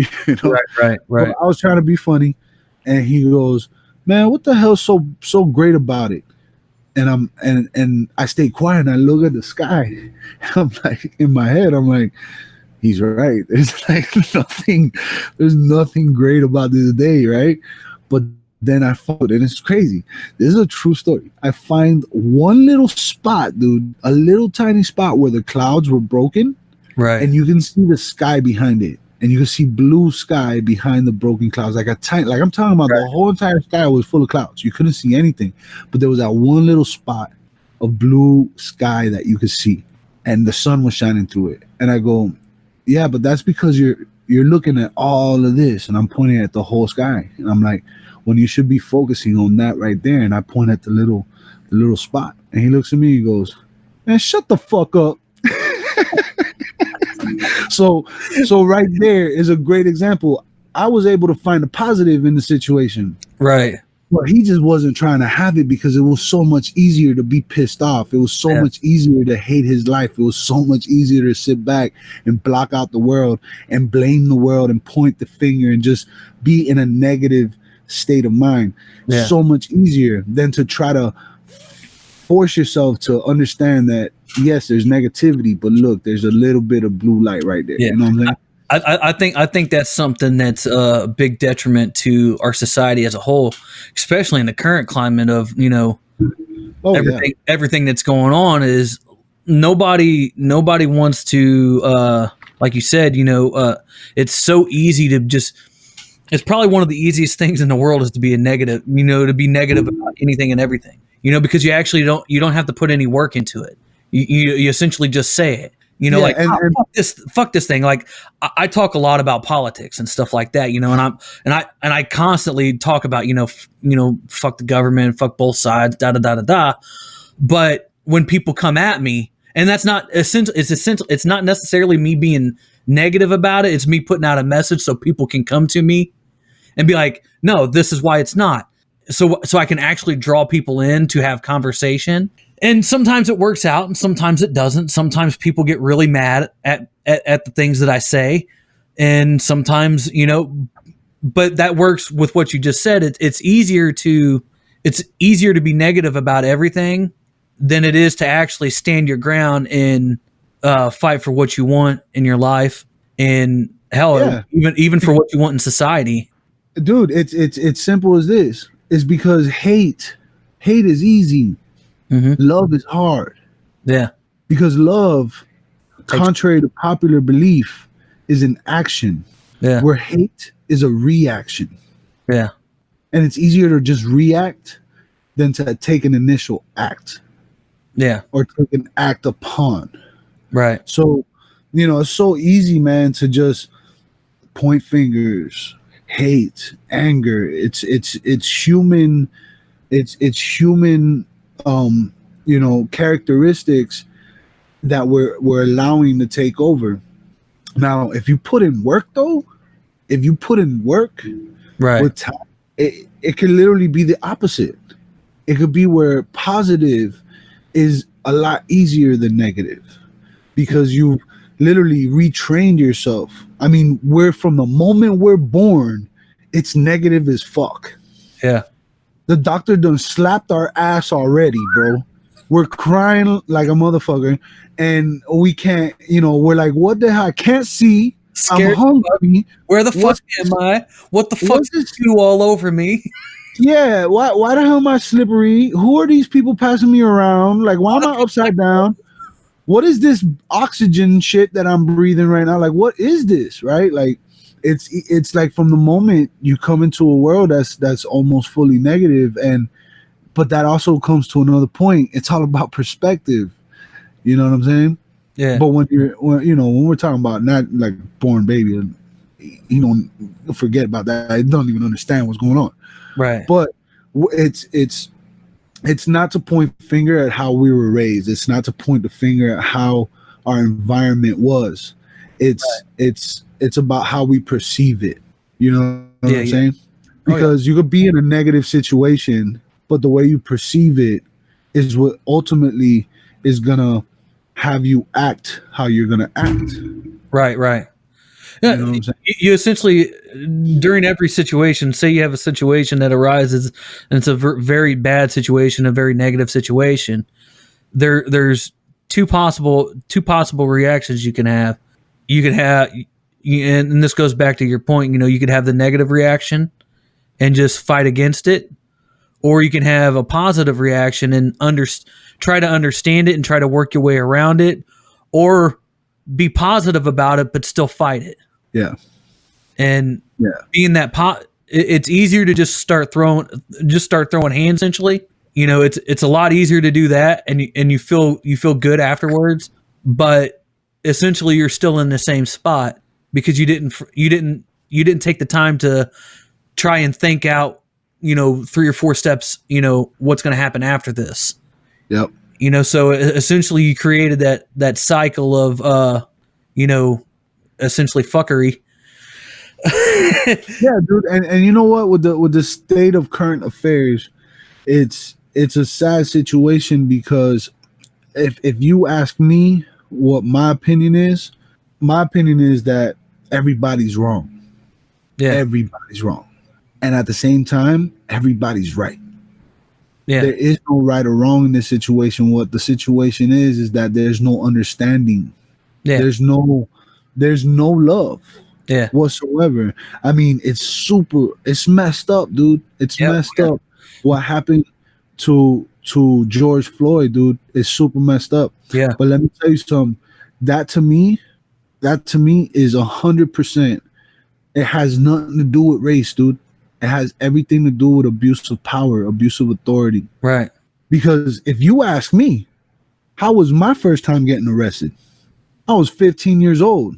Right. But I was trying to be funny, and he goes, "Man, what the hell's so great about it?" And I stay quiet and I look at the sky. I'm like, in my head, I'm like, he's right. There's like there's nothing great about this day, right? But then I found, and it's crazy. This is a true story. I find one little spot, dude, a little tiny spot where the clouds were broken, Right. and you can see the sky behind it, and you can see blue sky behind the broken clouds, like I'm talking about. The whole entire sky was full of clouds. You couldn't see anything, but there was that one little spot of blue sky that you could see, and the sun was shining through it. And I go, yeah, but that's because you're looking at all of this, and I'm pointing at the whole sky, and I'm like, when you should be focusing on that right there. And I point at the little spot, and he looks at me, he goes, "Man, shut the fuck up." So right there is a great example. I was able to find a positive in the situation. Right. But he just wasn't trying to have it, because it was so much easier to be pissed off. It was so much easier to hate his life. It was so much easier to sit back and block out the world and blame the world and point the finger and just be in a negative state of mind. Yeah. So much easier than to try to force yourself to understand that, yes, there's negativity, but look, there's a little bit of blue light right there. Yeah. You know what I'm saying? I think that's something that's a big detriment to our society as a whole, especially in the current climate of, everything that's going on. Is nobody wants to, like you said, it's so easy to just, it's probably one of the easiest things in the world is to be negative about anything and everything, because you actually don't have to put any work into it. You essentially just say it. Fuck this thing. Like I talk a lot about politics and stuff like that, and I constantly talk about, fuck the government, fuck both sides, da da da da da. But when people come at me, and that's not essential, it's not necessarily me being negative about it. It's me putting out a message so people can come to me and be like, no, this is why it's not. So I can actually draw people in to have conversation. And sometimes it works out and sometimes it doesn't. Sometimes people get really mad at the things that I say. And sometimes, but that works with what you just said. It's easier to be negative about everything than it is to actually stand your ground and fight for what you want in your life. And hell, even for what you want in society. Dude, it's simple as this. It's because hate is easy. Mm-hmm. Love is hard. Yeah. Because love, contrary to popular belief, is an action. Yeah. Where hate is a reaction. Yeah. And it's easier to just react than to take an initial act. Yeah. Or take an act upon. Right. So, it's so easy, man, to just point fingers, hate, anger. It's human. It's human. Characteristics that we're allowing to take over. Now, if you put in work, though, right, with time, it can literally be the opposite. It could be where positive is a lot easier than negative, because you've literally retrained yourself. I mean, from the moment we're born, it's negative as fuck. Yeah. The doctor done slapped our ass already, bro. We're crying like a motherfucker, and we can't, we're like, what the hell? I can't see. Scared. I'm hungry. Where the fuck am I? What the fuck is you all over me? Yeah, why the hell am I slippery? Who are these people passing me around? Like, why am I upside down? What is this oxygen shit that I'm breathing right now? Like, what is this, right? Like, it's like from the moment you come into a world that's almost fully negative, but that also comes to another point. It's all about perspective. You know what I'm saying? Yeah. But when we're talking about not like born baby, don't forget about that. I don't even understand what's going on. Right. But it's not to point finger at how we were raised. It's not to point the finger at how our environment was. It's about how we perceive it. You know what I'm saying? because you could be in a negative situation, but the way you perceive it is what ultimately is gonna have you act how you're gonna act. Right. Yeah, You know what I'm saying? you essentially, during every situation, say you have a situation that arises and it's a very bad situation, a very negative situation. There's two possible reactions you can have. You can have, and this goes back to your point. You could have the negative reaction and just fight against it, or you can have a positive reaction and try to understand it and try to work your way around it, or be positive about it but still fight it. Yeah. And being that it's easier to just start throwing hands. Essentially, it's a lot easier to do that, and you feel good afterwards. But essentially, you're still in the same spot because you didn't take the time to try and think out 3 or 4 steps. What's going to happen after this. Yep. So essentially, you created that cycle of essentially fuckery. Yeah, dude, and you know what, with the state of current affairs, it's a sad situation, because if you ask me what my opinion is that everybody's wrong. Yeah. Everybody's wrong, and at the same time, everybody's right. Yeah. There is no right or wrong in this situation. What the situation is that there's no understanding. Yeah. There's no love. Yeah. Whatsoever. I mean, it's messed up, dude. It's messed up. What happened to George Floyd, dude, is super messed up. Yeah. But let me tell you something. That to me is 100%. It has nothing to do with race, dude. It has everything to do with abuse of power, abuse of authority. Right. Because if you ask me, how was my first time getting arrested? I was 15 years old.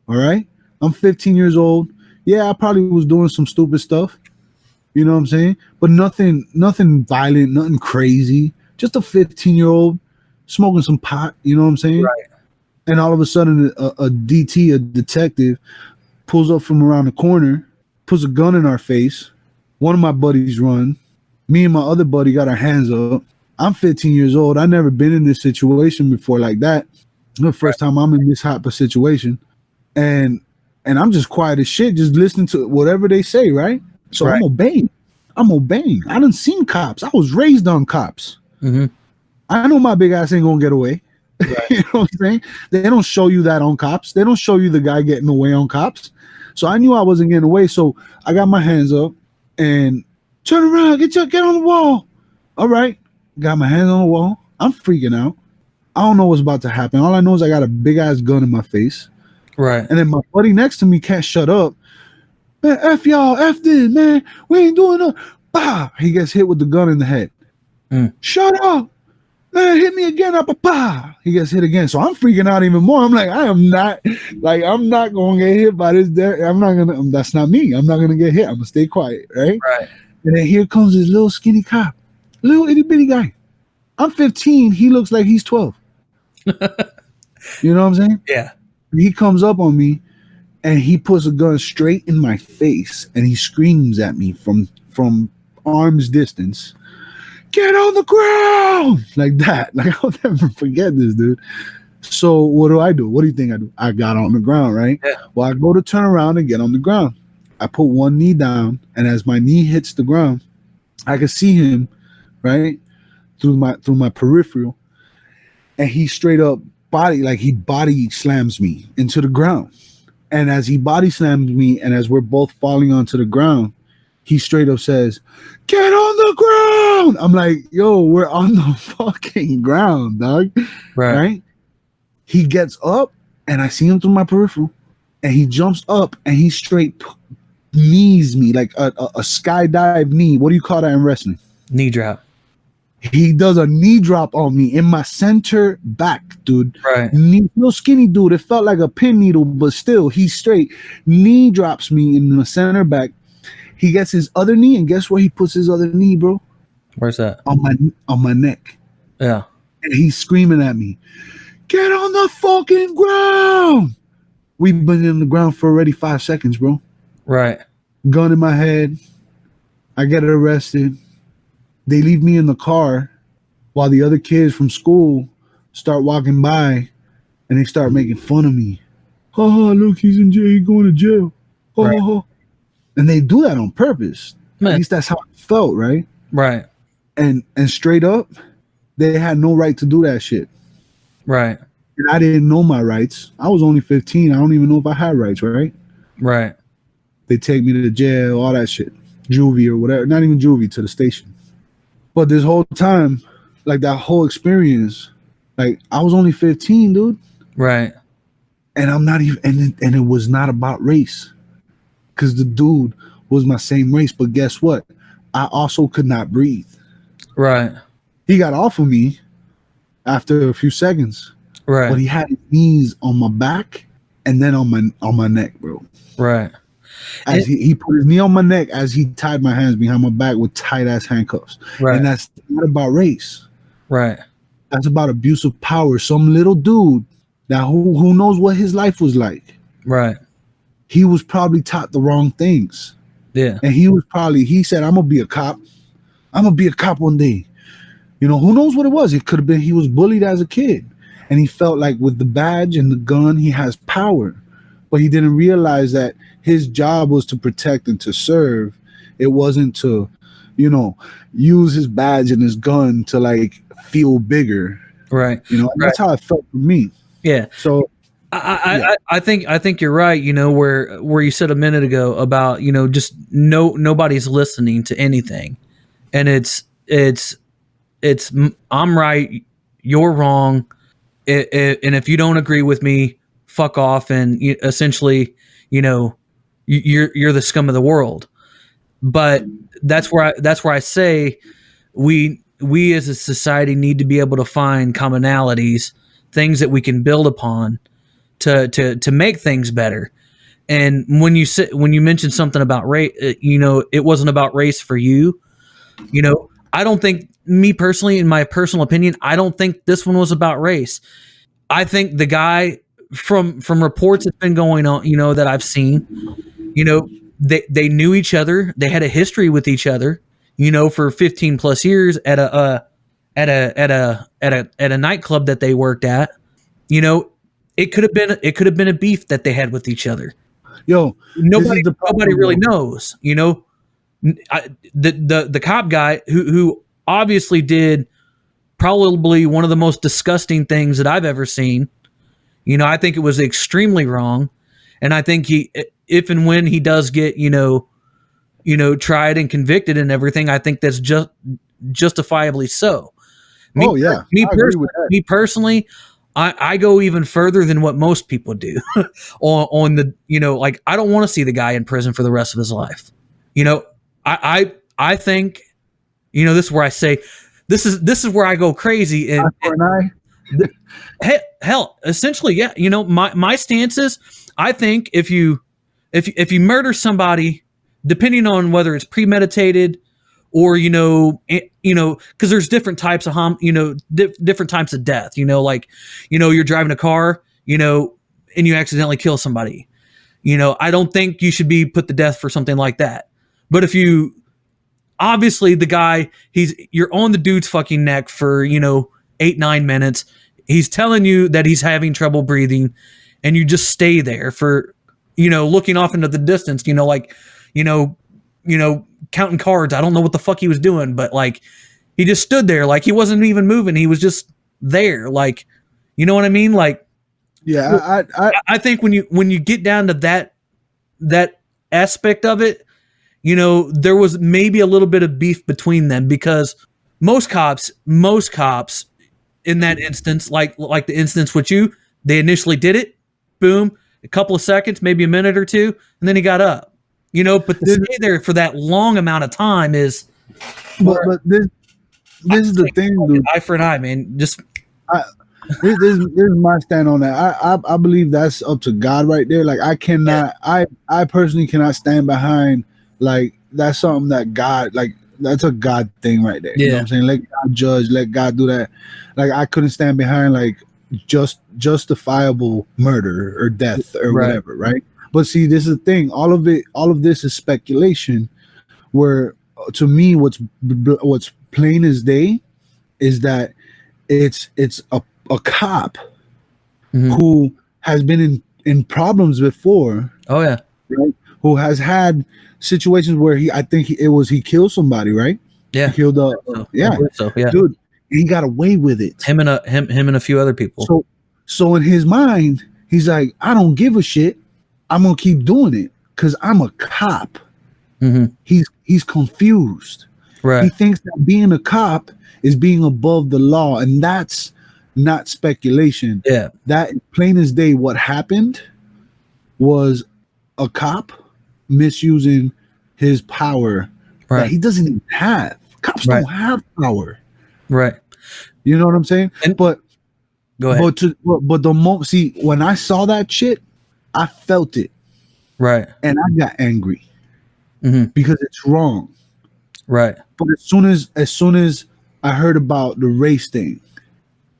All right. I'm 15 years old. Yeah, I probably was doing some stupid stuff. You know what I'm saying? But nothing violent, nothing crazy. Just a 15-year-old smoking some pot. You know what I'm saying? Right. And all of a sudden, a DT, a detective, pulls up from around the corner, puts a gun in our face. One of my buddies run. Me and my other buddy got our hands up. I'm 15 years old. I've never been in this situation before like that. The first time I'm in this type of situation. And I'm just quiet as shit, just listening to whatever they say, right? So I'm obeying. I done seen cops. I was raised on cops. Mm-hmm. I know my big ass ain't gonna get away. Right. You know what I'm saying? They don't show you that on cops. They don't show you the guy getting away on cops. So I knew I wasn't getting away. So I got my hands up and turn around, get on the wall. All right. Got my hands on the wall. I'm freaking out. I don't know what's about to happen. All I know is I got a big ass gun in my face. Right. And then my buddy next to me can't shut up. Man, F y'all, F this, man. We ain't doing nothing. Bah! He gets hit with the gun in the head. Shut up. Man, hit me again. Bah! He gets hit again. So I'm freaking out even more. I'm like, I'm not going to get hit by this. That's not me. I'm not going to get hit. I'm going to stay quiet, right? Right. And then here comes this little skinny cop. Little itty bitty guy. I'm 15. He looks like he's 12. You know what I'm saying? Yeah. He comes up on me and he puts a gun straight in my face and he screams at me from arm's distance, "Get on the ground!" Like that. Like, I'll never forget this, dude. So what do? What do you think I do? I got on the ground, right? Yeah. Well, I go to turn around and get on the ground. I put one knee down, and as my knee hits the ground, I can see him, right, through my peripheral, and he straight up body slams me into the ground. And as he body slams me, and as we're both falling onto the ground, he straight up says, "Get on the ground!" I'm like, yo, we're on the fucking ground, dog. Right? He gets up, and I see him through my peripheral, and he jumps up, and he straight knees me, like a skydive knee. What do you call that in wrestling? Knee drop. He does a knee drop on me in my center back, dude. Right. Little skinny dude. It felt like a pin needle, but still, he's straight. Knee drops me in the center back. He gets his other knee, and guess where he puts his other knee, bro? Where's that? On my neck. Yeah. And he's screaming at me, "Get on the fucking ground!" We've been in the ground for already 5 seconds, bro. Right. Gun in my head, I get arrested. They leave me in the car while the other kids from school start walking by and they start making fun of me. Oh, look, he's in jail. He's going to jail. Oh, right. And they do that on purpose. Man. At least that's how it felt, right? Right. And straight up, they had no right to do that shit. Right. And I didn't know my rights. I was only 15. I don't even know if I had rights, right? Right. They take me to the jail, all that shit. Juvie or whatever. Not even juvie, to the station. But this whole time, like that whole experience, like I was only 15, dude. Right. And I'm not even, and it was not about race. Because the dude was my same race. But guess what? I also could not breathe. Right. He got off of me after a few seconds. Right. But he had his knees on my back and then on my neck, bro. Right. As he put his knee on my neck as he tied my hands behind my back with tight ass handcuffs. Right. And that's not about race. Right. That's about abuse of power. Some little dude that who knows what his life was like. Right. He was probably taught the wrong things. Yeah. And he said, I'm gonna be a cop. I'm gonna be a cop one day. You know, who knows what it was? It could have been he was bullied as a kid. And he felt like with the badge and the gun, he has power. But he didn't realize that his job was to protect and to serve. It wasn't to, you know, use his badge and his gun to like feel bigger. Right. You know, that's how it felt for me. Yeah. So I think you're right, you know, where you said a minute ago about, you know, just nobody's listening to anything. And it's I'm right, you're wrong. And if you don't agree with me, fuck off. And essentially, you know, you're the scum of the world. But that's where I say we as a society need to be able to find commonalities, things that we can build upon to make things better. And when you mentioned something about race, you know, it wasn't about race for you. You know, I don't think, me personally, in my personal opinion, I don't think this one was about race. I think the guy, from reports that's been going on, you know, that I've seen, you know, they knew each other. They had a history with each other, you know, for 15 plus years at a nightclub that they worked at. You know, it could have been a beef that they had with each other. Yo, nobody really knows, you know. The cop guy who obviously did probably one of the most disgusting things that I've ever seen. You know, I think it was extremely wrong. And I think if and when he does get, you know, tried and convicted and everything, I think that's justifiably so. Me personally, I go even further than what most people do on the, you know, like, I don't want to see the guy in prison for the rest of his life. You know, I think, you know, this is where I say, this is where I go crazy. And hell, essentially, yeah. You know, my stance is, I think if you murder somebody, depending on whether it's premeditated or, you know, because there's different types of different types of death. You know, like, you know, you're driving a car, you know, and you accidentally kill somebody. You know, I don't think you should be put to death for something like that. But if you, obviously the guy, you're on the dude's fucking neck for, you know, 8-9 minutes. He's telling you that he's having trouble breathing, and you just stay there for, you know, looking off into the distance, you know, like, you know, counting cards. I don't know what the fuck he was doing, but like, he just stood there, like he wasn't even moving. He was just there. Like, you know what I mean? Like, yeah, I think when you get down to that aspect of it, you know, there was maybe a little bit of beef between them, because most cops in that instance, like the instance with you, they initially did it, boom, a couple of seconds, maybe a minute or two, and then he got up, you know, but to stay there for that long amount of time is, but this is the thing, dude. Eye for an eye, man. Just this is my stand on that. I believe that's up to God right there. Like, I cannot, I personally cannot stand behind, like, that's something that God, like, that's a God thing right there. You know what I'm saying? Let God judge, let God do that. Like, I couldn't stand behind, like, justifiable murder or death or whatever, right? But see, this is the thing. All of this is speculation, where to me, what's plain as day is that it's a cop who has been in problems before. Oh yeah. Right? Who has had situations where he killed somebody, right? Yeah. He killed yeah. Dude, he got away with it. Him and a few other people. So in his mind, he's like, I don't give a shit. I'm gonna keep doing it because I'm a cop. He's confused. Right. He thinks that being a cop is being above the law, and that's not speculation. Yeah. That plain as day, what happened was a cop misusing his power that he doesn't even have. Cops don't have power. Right. You know what I'm saying? But go ahead. But the moment, see, when I saw that shit, I felt it. Right. And I got angry because it's wrong. Right. But as soon as I heard about the race thing,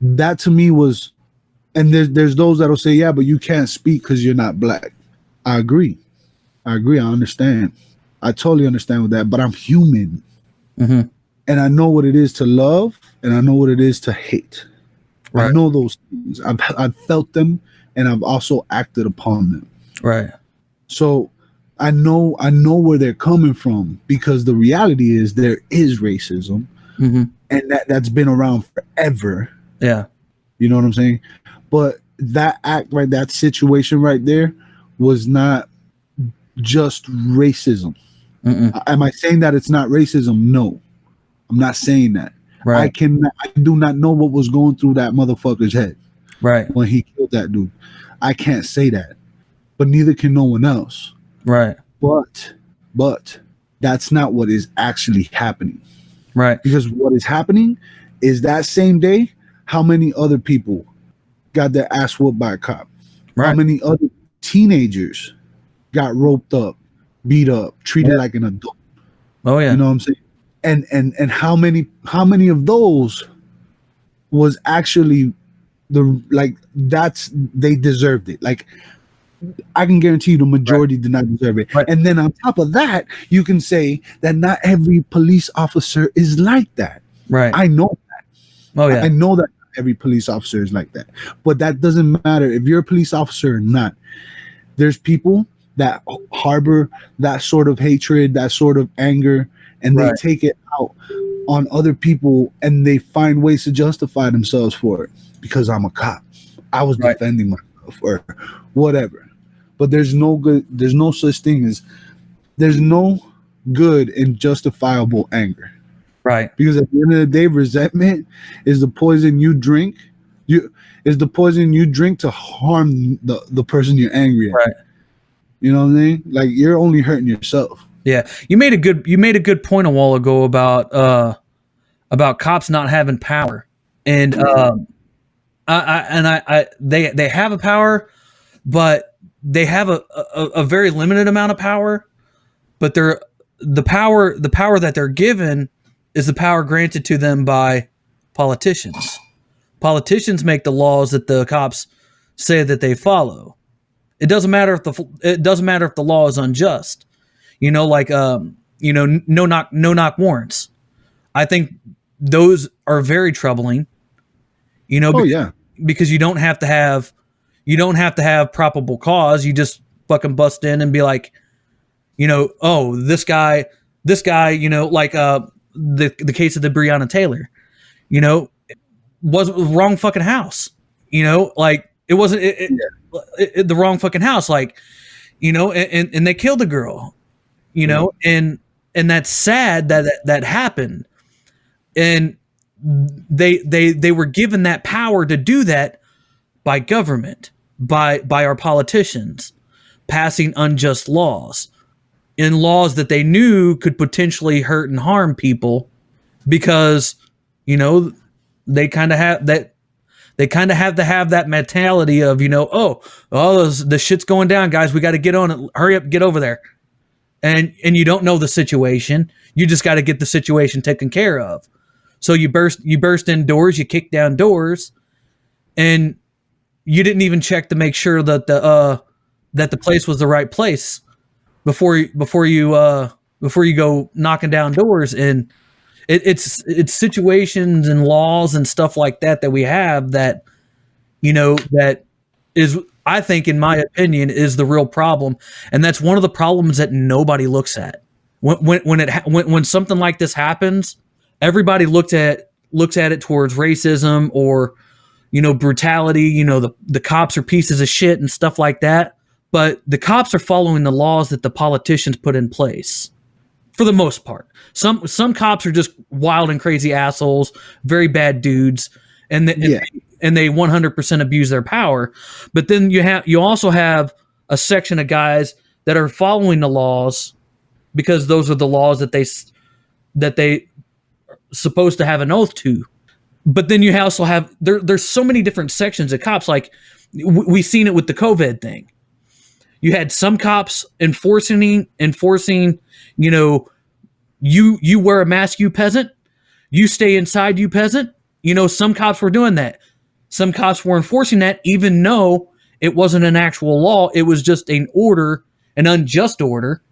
that to me was, and there's those that'll say, yeah, but you can't speak because you're not black. I agree. I understand. I totally understand with that, but I'm human. And I know what it is to love, and I know what it is to hate. Right. I know those things. I've felt them, and I've also acted upon them. Right. So I know where they're coming from, because the reality is there is racism, and that's been around forever. Yeah. You know what I'm saying? But that act right, that situation right there was not just racism. Am I saying that it's not racism? No, I'm not saying that. Right. I do not know what was going through that motherfucker's head. Right. When he killed that dude. I can't say that. But neither can no one else. Right. But that's not what is actually happening. Right. Because what is happening is that same day, how many other people got their ass whooped by a cop? Right. How many other teenagers got roped up, beat up, treated like an adult? Oh yeah. You know what I'm saying? And how many of those was actually they deserved it. Like, I can guarantee you the majority did not deserve it. Right. And then on top of that, you can say that not every police officer is like that. Right. I know that. Oh yeah. I know that every police officer is like that. But that doesn't matter if you're a police officer or not. There's people that harbor that sort of hatred, that sort of anger, and they take it out on other people, and they find ways to justify themselves for it. Because I'm a cop, I was defending myself or whatever. But there's no such thing as, there's no good in justifiable anger. Right. Because at the end of the day, resentment is the poison you drink. Is the poison you drink to harm the person you're angry at. Right. You know what I mean? Like, you're only hurting yourself. Yeah. You made a good point a while ago about cops not having power. And they have a power, but they have a very limited amount of power. But the power that they're given is the power granted to them by politicians. Politicians make the laws that the cops say that they follow. It doesn't matter if the law is unjust. You know, like no knock warrants. I think those are very troubling. You know, because you don't have to have probable cause. You just fucking bust in and be like, you know, oh, this guy, you know, like the case of the Breonna Taylor, you know, was the wrong fucking house. You know, like it wasn't the wrong fucking house. Like, you know, and they killed the girl. You know, and that's sad that happened. And they were given that power to do that by government, by our politicians passing unjust laws, in laws that they knew could potentially hurt and harm people, because, you know, they kind of have that. They kind of have to have that mentality of, you know, the shit's going down, guys. We got to get on it. Hurry up, get over there. And you don't know the situation. You just got to get the situation taken care of. So you burst in doors, you kick down doors, and you didn't even check to make sure that the place was the right place before you before you go knocking down doors. And it's situations and laws and stuff like that we have that, that is, I think, in my opinion, is the real problem. And that's one of the problems that nobody looks at. When something like this happens, everybody looks at it towards racism or, brutality. The cops are pieces of shit and stuff like that. But the cops are following the laws that the politicians put in place, for the most part. Some cops are just wild and crazy assholes, very bad dudes, and they 100% abuse their power. But then you also have a section of guys that are following the laws because those are the laws that they supposed to have an oath to. But then you also have there's so many different sections of cops. Like we've seen it with the COVID thing. You had some cops enforcing, you wear a mask, you peasant. You stay inside, you peasant. Some cops were doing that. Some cops were enforcing that, even though it wasn't an actual law. It was just an order, an unjust order.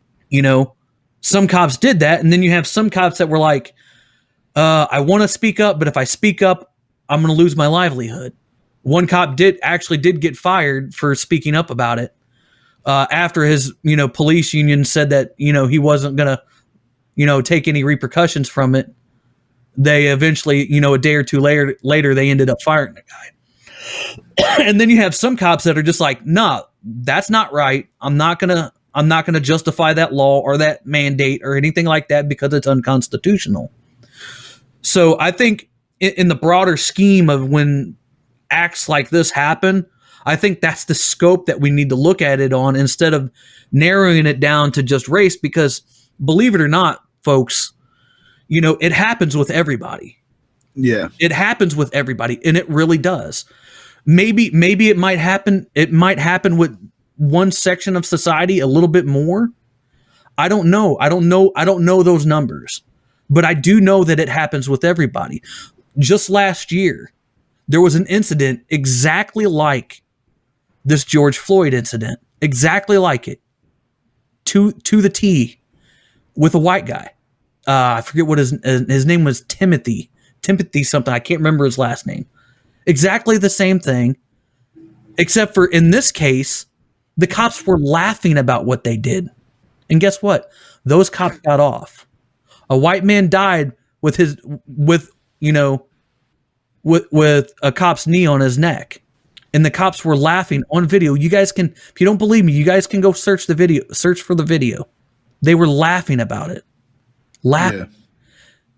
Some cops did that. And then you have some cops that were like, I want to speak up, but if I speak up, I'm going to lose my livelihood. One cop did get fired for speaking up about it. After his, police union said that, he wasn't going to, take any repercussions from it. They eventually, a day or two later, they ended up firing the guy. And then you have some cops that are just like, nah, that's not right. I'm not going to justify that law or that mandate or anything like that because it's unconstitutional. So I think in the broader scheme of when acts like this happen, I think that's the scope that we need to look at it on instead of narrowing it down to just race, because believe it or not, folks, it happens with everybody. Yeah. It happens with everybody, and it really does. Maybe it might happen. It might happen with one section of society a little bit more. I don't know. I don't know those numbers, but I do know that it happens with everybody. Just last year, there was an incident exactly like this George Floyd incident, exactly like it, to the T, with a white guy. I forget what his name was. Timothy something. I can't remember his last name. Exactly the same thing, except for in this case, the cops were laughing about what they did, and guess what? Those cops got off. A white man died with a cop's knee on his neck. And the cops were laughing on video. You guys can, if you don't believe me, you guys can go search for the video. They were laughing about it. Laughing.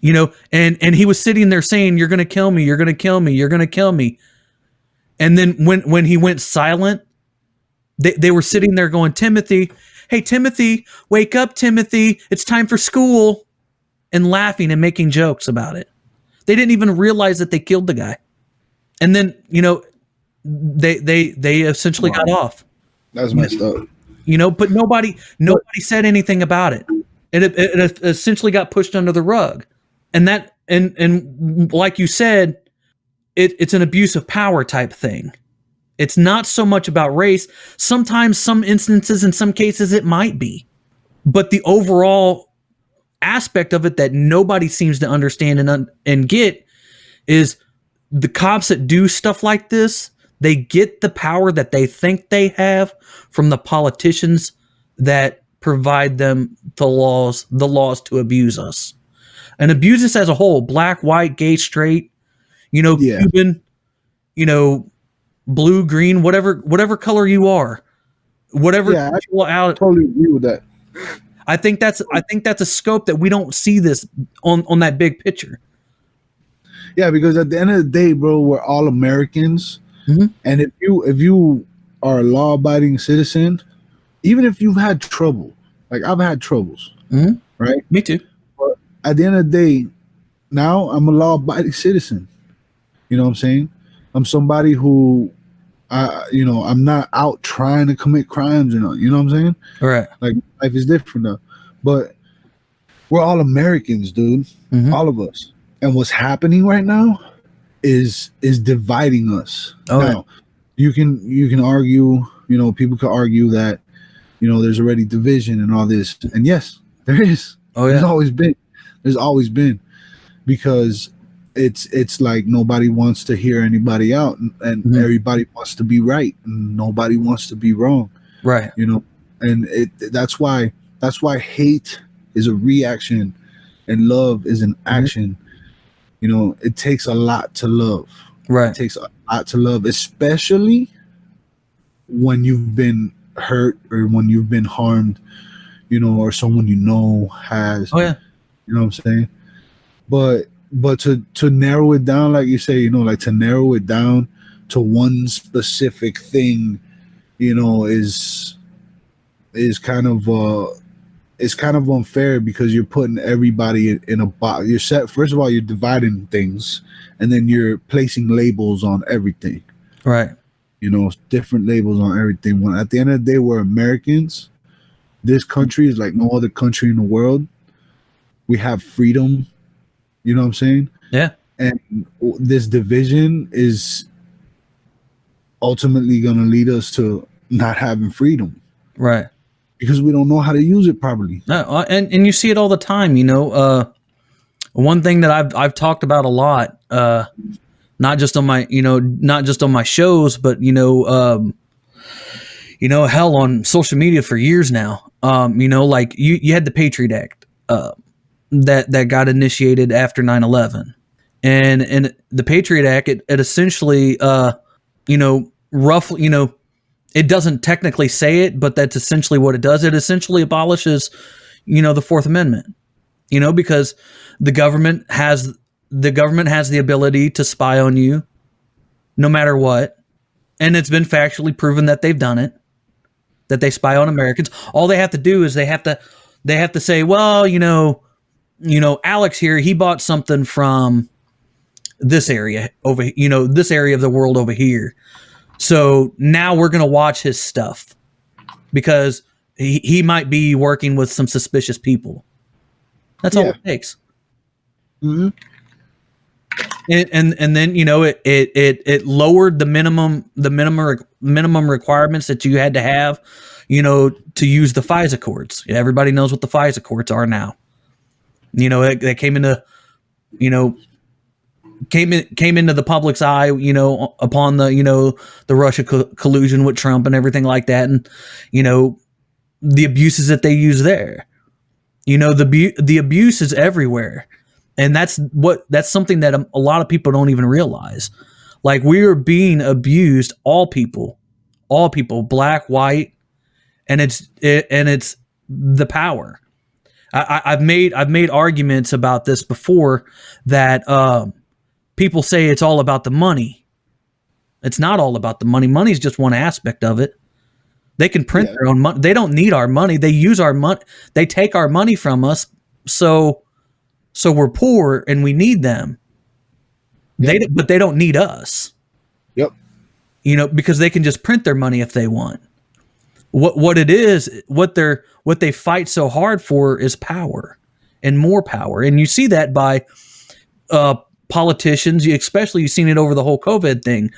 Yeah. And he was sitting there saying, "You're going to kill me. You're going to kill me. You're going to kill me." And then when he went silent, they were sitting there going, "Timothy, hey, Timothy, wake up, Timothy. It's time for school," and laughing and making jokes about it. They didn't even realize that they killed the guy. And then, they essentially got off. That's messed up. But nobody said anything about it. It essentially got pushed under the rug. And that, and like you said, it's an abuse of power type thing. It's not so much about race. Sometimes, some instances, in some cases, it might be. But the overall aspect of it that nobody seems to understand and get is the cops that do stuff like this, they get the power that they think they have from the politicians that provide them the laws to abuse us and abuse us as a whole, black, white, gay, straight, Cuban, blue, green, whatever color you are, whatever. Yeah, I totally agree with that. I think that's a scope that we don't see this on that big picture. Yeah, because at the end of the day, bro, we're all Americans. Mm-hmm. And if you are a law-abiding citizen, even if you've had trouble, like I've had troubles, mm-hmm. right? Me too. But at the end of the day, now I'm a law-abiding citizen. You know what I'm saying? I'm somebody who, I'm not out trying to commit crimes, you know what I'm saying? All right. Like life is different though. But we're all Americans, dude. Mm-hmm. All of us. And what's happening right now is dividing us. Oh, now, right. You can argue, people could argue that, there's already division and all this. And yes, there is. Oh There's yeah. always been. There's always been, because it's like nobody wants to hear anybody out, and Mhm. everybody wants to be right, and nobody wants to be wrong. Right. You know, and that's why hate is a reaction, and love is an Mhm. action. You know, it takes a lot to love. It Right. takes a lot to love, especially when you've been hurt or when you've been harmed, or someone has, Oh yeah. you know what I'm saying? But to narrow it down, like you say, like to narrow it down to one specific thing, is kind of it's kind of unfair, because you're putting everybody in a box. You're set. First of all, you're dividing things, and then you're placing labels on everything. Right. Different labels on everything. When at the end of the day, we're Americans. This country is like no other country in the world. We have freedom. You know what I'm saying? Yeah. And this division is ultimately going to lead us to not having freedom, Right. because we don't know how to use it properly. No, and you see it all the time. One thing that I've talked about a lot, not just on my shows, but hell, on social media for years now. Like you had the Patriot Act, that got initiated after 9/11, and the Patriot Act, it essentially, roughly, it doesn't technically say it, but that's essentially what it does. It essentially abolishes, the Fourth Amendment, because the government has the ability to spy on you no matter what. And it's been factually proven that they've done it, that they spy on Americans. All they have to do is they have to say, well, Alex here, he bought something from this area over, this area of the world over here. So now we're going to watch his stuff because he might be working with some suspicious people. That's all it takes. Mm-hmm. And then it lowered the minimum requirements that you had to have, to use the FISA courts. Everybody knows what the FISA courts are now. They came into the public's eye, upon the Russia collusion with Trump and everything like that, and the abuses that they use there. The abuse is everywhere. And that's something that a lot of people don't even realize. Like, we are being abused, all people, black, white, and it's the power. I've made arguments about this before, that people say it's all about the money. It's not all about the money. Money is just one aspect of it. They can print their own money. They don't need our money. They use our money. They take our money from us. So we're poor and we need them. Yep. But they don't need us. Yep. Because they can just print their money if they want. What it is, what they fight so hard for is power and more power. And you see that by politicians, especially you've seen it over the whole COVID thing.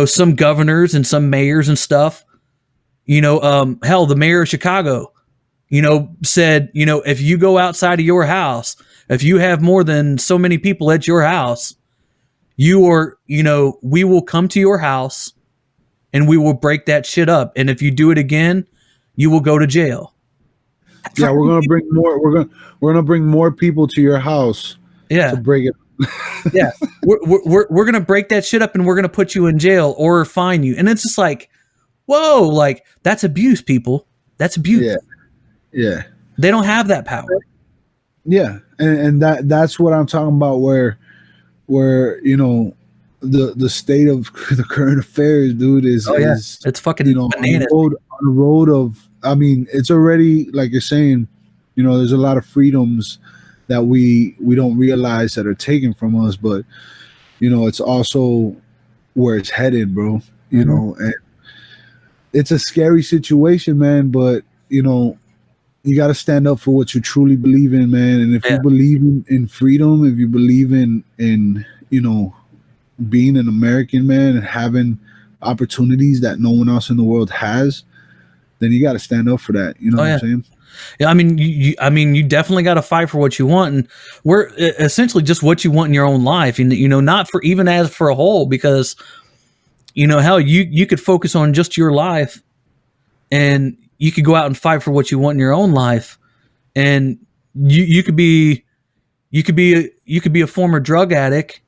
Some governors and some mayors and stuff, hell, the mayor of Chicago, said, if you go outside of your house, if you have more than so many people at your house, we will come to your house and we will break that shit up. And if you do it again, you will go to jail. Yeah, we're gonna bring more. We're gonna bring more people to your house. Yeah, to break it. Yeah, we're gonna break that shit up and we're gonna put you in jail or fine you. And it's just like, whoa, like, that's abuse, people. That's abuse. Yeah. They don't have that power. Yeah, and that's what I'm talking about. Where the state of the current affairs, dude, is it's fucking bananas. On the road of, I mean, it's already, like you're saying, there's a lot of freedoms that we don't realize that are taken from us, but it's also where it's headed, bro. And it's a scary situation, man, but you got to stand up for what you truly believe in, man. And if you believe in freedom, if you believe in being an American, man, and having opportunities that no one else in the world has, then you got to stand up for that. You know what I'm saying? Yeah, I mean, you definitely got to fight for what you want, and we're essentially just what you want in your own life, and not for even as for a whole, because hell, you could focus on just your life, and you could go out and fight for what you want in your own life, and you could be a former drug addict,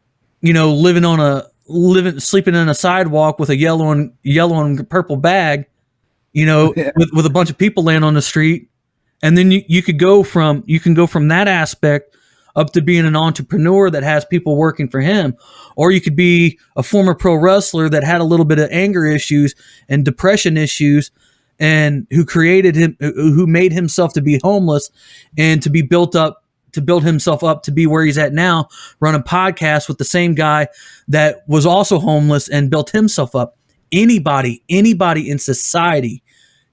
sleeping in a sidewalk with a yellow and purple bag, with a bunch of people laying on the street. And then you can go from that aspect up to being an entrepreneur that has people working for him, or you could be a former pro wrestler that had a little bit of anger issues and depression issues, and who made himself to be homeless and to build himself up to be where he's at now, run a podcast with the same guy that was also homeless and built himself up. Anybody in society,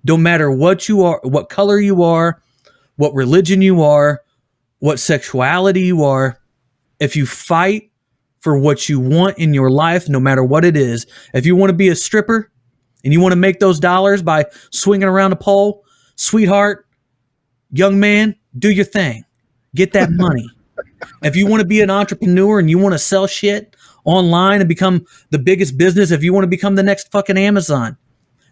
no matter what you are, what color you are, what religion you are, what sexuality you are, if you fight for what you want in your life, no matter what it is, if you want to be a stripper and you want to make those dollars by swinging around a pole, sweetheart, young man, do your thing. Get that money. If you want to be an entrepreneur and you want to sell shit online and become the biggest business, if you want to become the next fucking Amazon,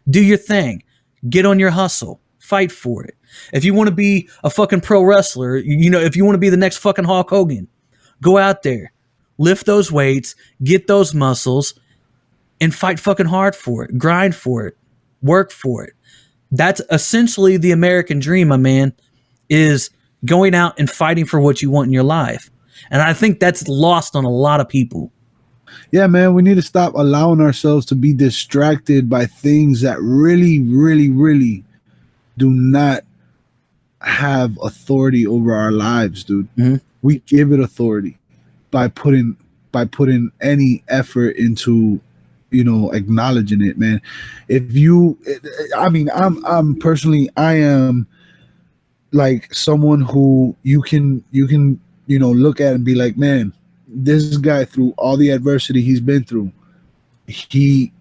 do your thing. Get on your hustle. Fight for it. If you want to be a fucking pro wrestler, if you want to be the next fucking Hulk Hogan, go out there, lift those weights, get those muscles, and fight fucking hard for it. Grind for it. Work for it. That's essentially the American dream, my man, is going out and fighting for what you want in your life. And I think that's lost on a lot of people. Yeah, man, we need to stop allowing ourselves to be distracted by things that really, really, really do not have authority over our lives, dude. Mm-hmm. We give it authority by putting any effort into, acknowledging it, man. I'm personally, I am like someone who you can look at and be like, man, this guy, through all the adversity he's been through, he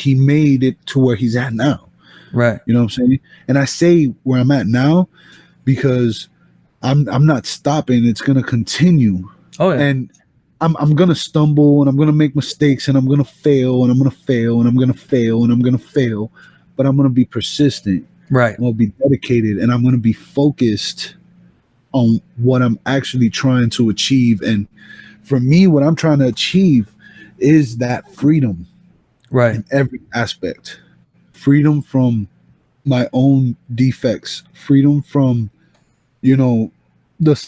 made it to where he's at now. Right. You know what I'm saying? And I say where I'm at now because I'm not stopping. It's gonna continue. Oh yeah. And I'm gonna stumble and I'm gonna make mistakes and I'm gonna fail and I'm gonna fail and I'm gonna fail and I'm gonna fail, but I'm gonna be persistent. Right. I'm gonna be dedicated and I'm gonna be focused on what I'm actually trying to achieve. And for me, what I'm trying to achieve is that freedom. Right. In every aspect. Freedom from my own defects, freedom from, the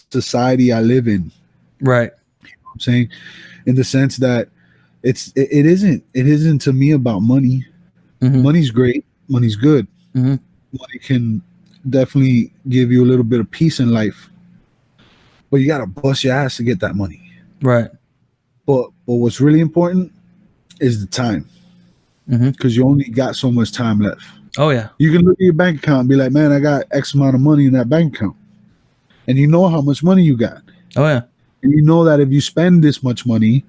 society I live in. Right. You know what I'm saying? In the sense that it isn't to me about money. Mm-hmm. Money's great. Money's good. Mm-hmm. Money can definitely give you a little bit of peace in life, but you got to bust your ass to get that money. Right. But what's really important is the time. Because you only got so much time left. Oh yeah. You can look at your bank account and be like, man, I got X amount of money in that bank account. And you know how much money you got. Oh yeah. And you know that if you spend this much money,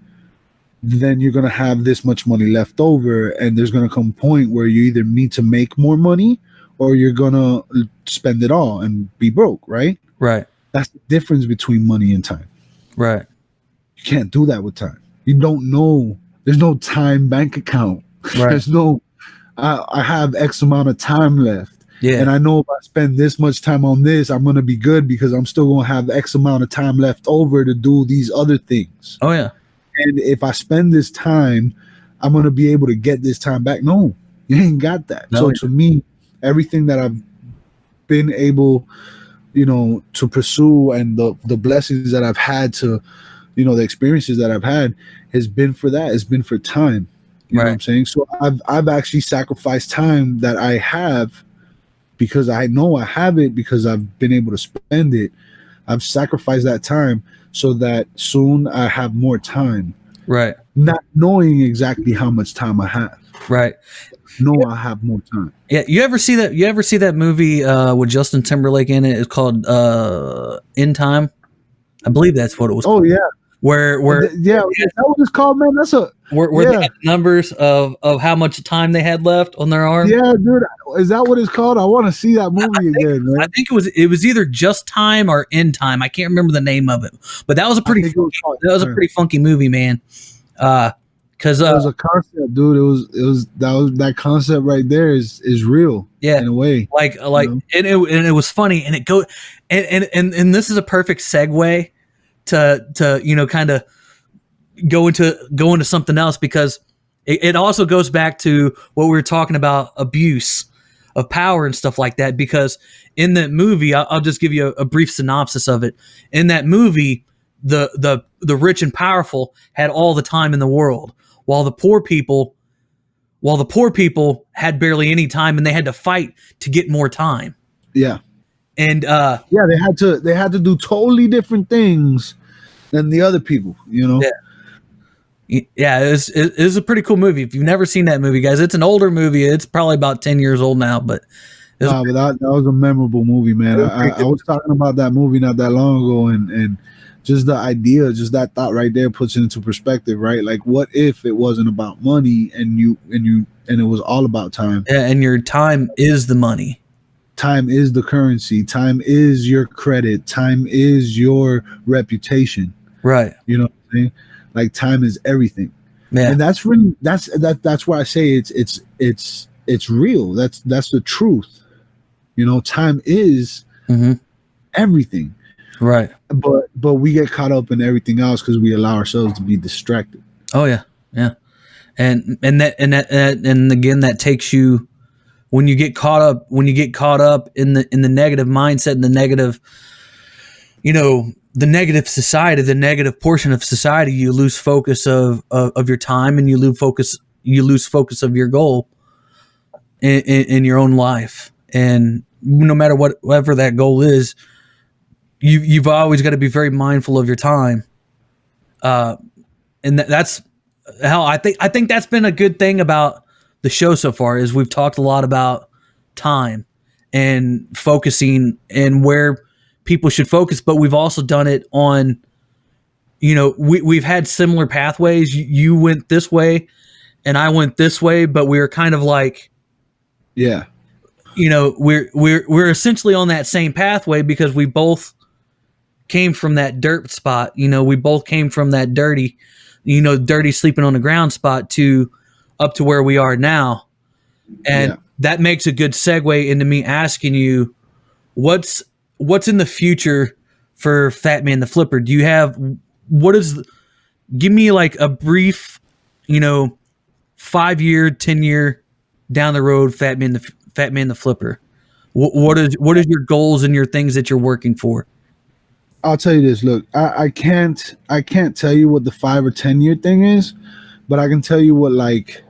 then you're going to have this much money left over. And there's going to come a point where you either need to make more money or you're going to spend it all and be broke, right? Right. That's the difference between money and time. Right. You can't do that with time. You don't know. There's no time bank account. Right. There's no, I have X amount of time left. Yeah. And I know if I spend this much time on this, I'm going to be good because I'm still going to have X amount of time left over to do these other things. Oh, yeah. And if I spend this time, I'm going to be able to get this time back. No, you ain't got that. No. So to me, everything that I've been able, to pursue and the blessings that I've had to, the experiences that I've had has been for that. It's been for time. You know what I'm saying? So I've actually sacrificed time that I have because I know I have it because I've been able to spend it. I've sacrificed that time so that soon I have more time. Right. Not knowing exactly how much time I have. Right. I have more time. Yeah. You ever see that movie with Justin Timberlake in it? It's called In Time. I believe that's what it was called. Oh yeah. Where is that what it's called, man? where they Yeah. had numbers of how much time they had left on their arm. Yeah, dude. Is that what it's called? I want to see that movie again, man. I think it was either Just Time or In Time. I can't remember the name of it, but that was a I think it was pretty funky movie, man. Because it was a concept, dude. It was that concept right there is real. Yeah, in a way. Like, and it was funny, and it go, and this is a perfect segue to kind of go into something else, because it also goes back to what we were talking about, abuse of power and stuff like that. Because in that movie, I'll just give you a brief synopsis of it. In that movie, the rich and powerful had all the time in the world, while the poor people had barely any time, and they had to fight to get more time. Yeah. And they had to do totally different things than the other people, you know. Yeah, it's a pretty cool movie. If you've never seen that movie, guys, it's an older movie. It's probably about 10 years old now, but that was a memorable movie, man. I was talking about that movie not that long ago, and just the idea, just that thought right there puts it into perspective, right? Like, what if it wasn't about money and it was all about time? Yeah, and your time is the money. Time is the currency. Time is your credit. Time is your reputation. Right. You know what I'm saying? Like, time is everything. Yeah. And that's really that's why I say it's real. That's the truth. You know, time is everything. Right. But we get caught up in everything else because we allow ourselves to be distracted. Oh yeah. Yeah. And again, that takes you, when you get caught up in the negative mindset and the negative, the negative society, the negative portion of society, you lose focus of your time, and you lose focus of your goal in your own life. And no matter whatever that goal is, you've always got to be very mindful of your time. And that's how I think that's been a good thing about the show so far, is we've talked a lot about time and focusing and where people should focus, but we've also done it on, we've had similar pathways. You went this way and I went this way, but we were kind of like, yeah, we're essentially on that same pathway because we both came from that dirt spot. We both came from that dirty sleeping on the ground spot to up to where we are now. And that makes a good segue into me asking you, what's in the future for Fatman the Flipper? Do you have, give me like a brief, 5-year, 10-year down the road Fatman the Flipper. What is your goals and your things that you're working for? I'll tell you this. Look, I can't tell you what the 5 or 10 year thing is, but I can tell you what like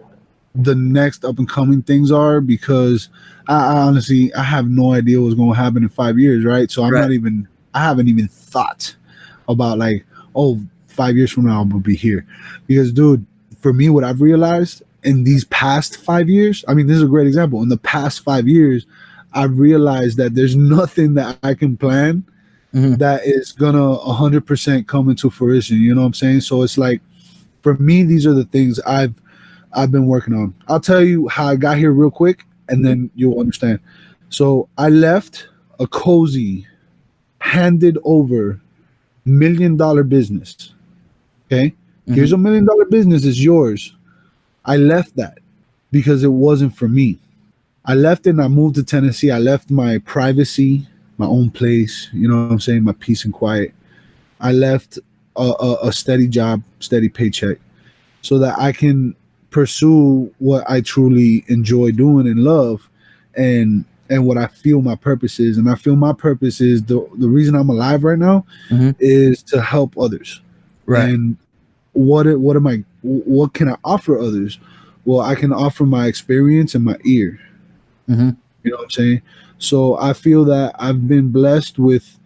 the next up and coming things are, because I honestly have no idea what's going to happen in 5 years, right? So I haven't even thought about like, 5 years from now I'm gonna be here, because dude, for me, what I've realized in these past 5 years, I mean, this is a great example. In the past 5 years, I've realized that there's nothing that I can plan that is gonna 100% come into fruition. You know what I'm saying? So it's like, for me, these are the things I've been working on. I'll tell you how I got here real quick, and then you'll understand. So I left a cozy, handed over $1 million business. Okay, here's $1 million business, it's yours. I left that because it wasn't for me. I left it and I moved to Tennessee. I left my privacy, my own place, you know what I'm saying, my peace and quiet. I left a steady job, steady paycheck, so that I can pursue what I truly enjoy doing and love, and what I feel my purpose is. And I feel my purpose is the reason I'm alive right now is to help others. Right. And what can I offer others? Well, I can offer my experience and my ear. You know what I'm saying? So I feel that I've been blessed with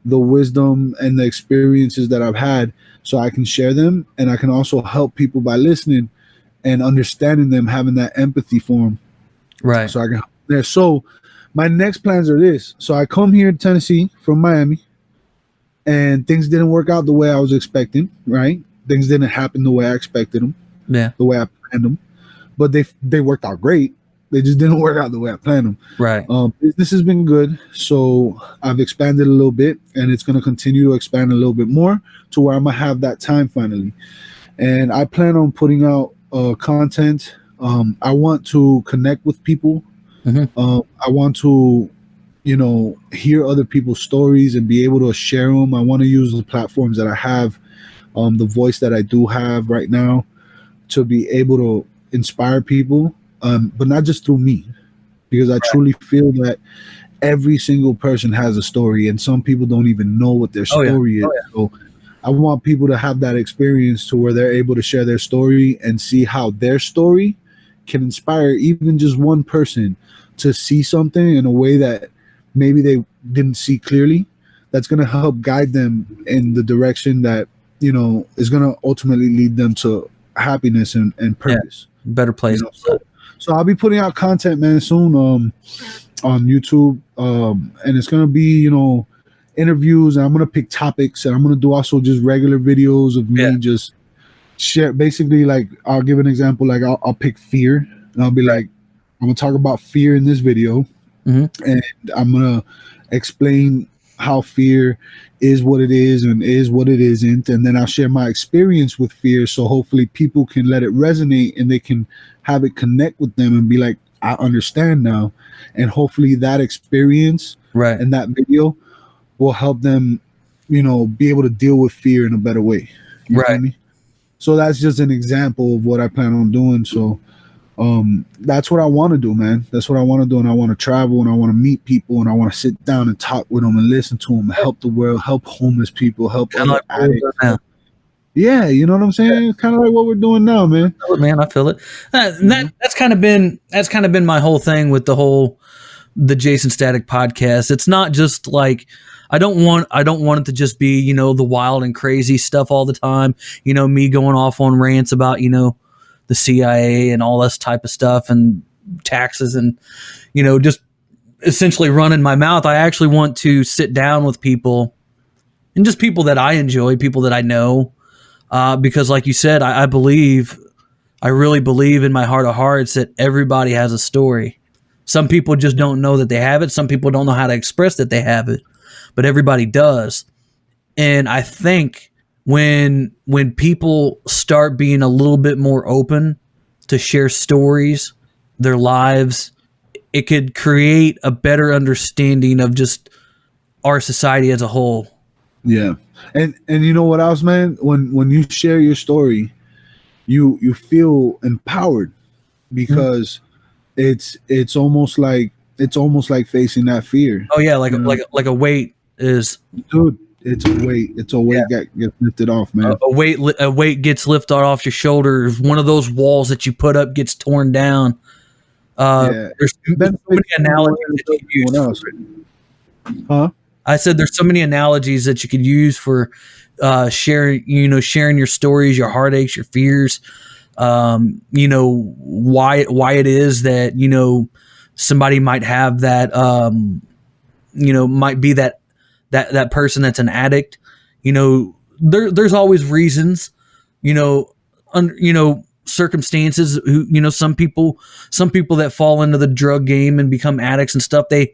the wisdom and the experiences that I've had, so I can share them, and I can also help people by listening and understanding them, having that empathy for them. Right. So I can help there. So my next plans are this. So I come here to Tennessee from Miami, and things didn't work out the way I was expecting, right? Things didn't happen the way I expected them. Yeah. the way I planned them, but they worked out great. They just didn't work out the way I planned them. Right. Business has been good, so I've expanded a little bit, and it's going to continue to expand a little bit more to where I'm gonna have that time finally. And I plan on putting out content. I want to connect with people. I want to, hear other people's stories and be able to share them. I want to use the platforms that I have, the voice that I do have right now, to be able to inspire people, but not just through me, because I truly feel that every single person has a story, and some people don't even know what their story is. So I want people to have that experience to where they're able to share their story and see how their story can inspire even just one person to see something in a way that maybe they didn't see clearly. That's going to help guide them in the direction that, is going to ultimately lead them to happiness and purpose. Yeah, better place. So I'll be putting out content, man, soon on YouTube. And it's going to be, interviews, and I'm going to pick topics, and I'm going to do also just regular videos of me just share. Basically, like, I'll give an example. Like, I'll pick fear, and I'll be like, I'm going to talk about fear in this video. And I'm going to explain how fear is what it is and is what it isn't. And then I'll share my experience with fear. So hopefully people can let it resonate and they can have it connect with them and be like, I understand now. And hopefully that experience and that video will help them, be able to deal with fear in a better way. You feel me? So that's just an example of what I plan on doing. So that's what I want to do, man. That's what I want to do. And I want to travel, and I want to meet people, and I want to sit down and talk with them and listen to them, help the world, help homeless people, help other addicts. Yeah, you know what I'm saying? It's kind of like what we're doing now, man. I feel it, man. I feel it. That's kind of been my whole thing with the Jaysin Static podcast. It's not just like, I don't want it to just be, the wild and crazy stuff all the time. Me going off on rants about, the CIA and all this type of stuff and taxes and, just essentially running my mouth. I actually want to sit down with people, and just people that I enjoy, people that I know, because like you said, I really believe in my heart of hearts that everybody has a story. Some people just don't know that they have it. Some people don't know how to express that they have it, but everybody does. And I think when people start being a little bit more open to share stories, their lives, it could create a better understanding of just our society as a whole. Yeah. And you know what else, man? When you share your story, you feel empowered, because it's almost like facing that fear. Oh yeah, like a weight is, dude. It's a weight. It's a weight that gets lifted off, man. A weight gets lifted off your shoulders. One of those walls that you put up gets torn down. There's so many analogies that you could use. Huh? I said there's so many analogies that you could use for sharing your stories, your heartaches, your fears. Why it is that somebody might have that. Might be that person that's an addict. There's always reasons. Circumstances. Who some people that fall into the drug game and become addicts and stuff. They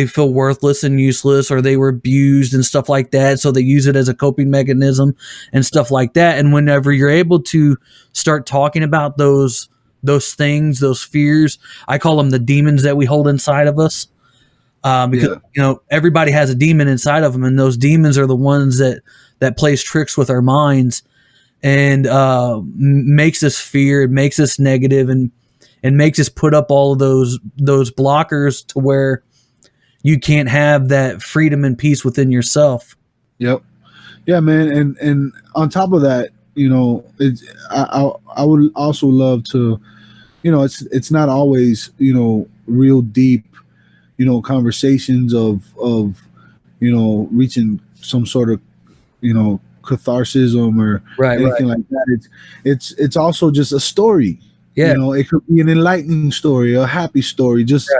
feel worthless and useless, or they were abused and stuff like that. So they use it as a coping mechanism and stuff like that. And whenever you're able to start talking about those things, those fears, I call them the demons that we hold inside of us. Because everybody has a demon inside of them, and those demons are the ones that plays tricks with our minds and makes us fear, it makes us negative, and makes us put up all of those blockers to where you can't have that freedom and peace within yourself. Yep. Yeah, man. And on top of that, I would also love to, it's not always, real deep, conversations of reaching some sort of, catharsis or anything like that. It's also just a story. Yeah. It could be an enlightening story, a happy story, just,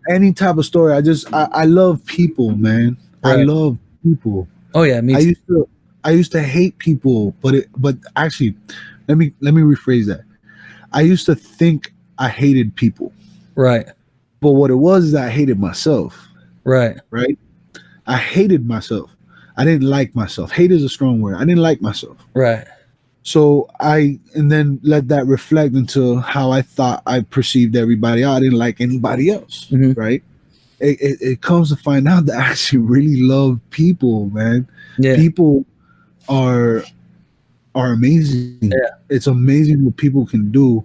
any type of story. I love people, man. Right. I love people. Oh yeah. Me too. I used to hate people, but actually, let me rephrase that. I used to think I hated people, Right. but what it was is I hated myself. Right. Right? I hated myself. I didn't like myself. Hate is a strong word. I didn't like myself. Right. So and then let that reflect into how I thought I perceived everybody. I didn't like anybody else. Mhm. Right? It comes to find out that I actually really love people, man. Yeah. People are amazing. Yeah. It's amazing what people can do.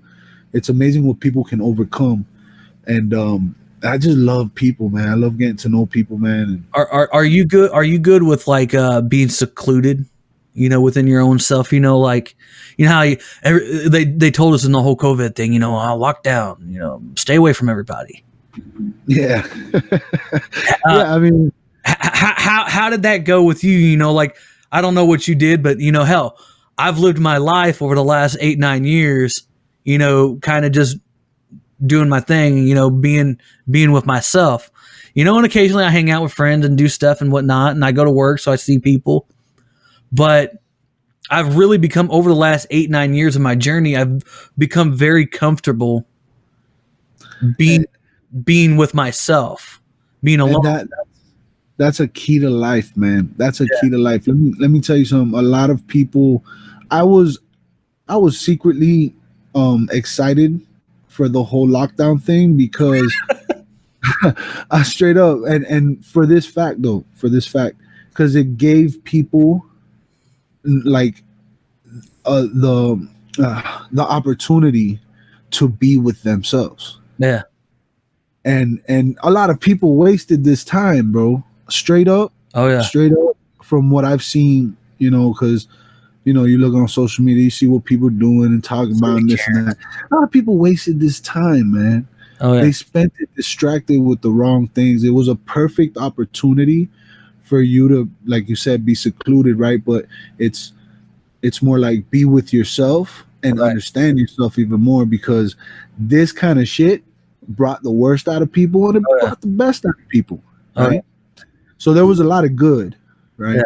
It's amazing what people can overcome. And I just love people, man. I love getting to know people, man. Are you good? Are you good with like being secluded? You know, within your own self. You know, like how they told us in the whole COVID thing. You know, lock down. You know, stay away from everybody. Yeah. Yeah, I mean, how did that go with you? You know, like I don't know what you did, but you know, hell, I've lived my life over the last 8-9 years. You know, kind of just doing my thing. You know, being with myself. You know, and occasionally I hang out with friends and do stuff and whatnot, and I go to work, so I see people. But I've really become, over the last 8-9 years of my journey, I've become very comfortable being with myself, being alone. That's a key to life, man. That's a key to life. Let me tell you something. A lot of people, I was secretly excited for the whole lockdown thing because I straight up and for this fact, because it gave people like the opportunity to be with themselves. Yeah. And a lot of people wasted this time, bro. Straight up. Oh yeah. Straight up from what I've seen, you know, because you know, you look on social media, you see what people doing and talking about and this and that. A lot of people wasted this time, man. Oh yeah. They spent it distracted with the wrong things. It was a perfect opportunity for you to, like you said, be secluded, right? But it's more like be with yourself and understand yourself even more, because this kind of shit brought the worst out of people and it brought the best out of people, right? So there was a lot of good, right?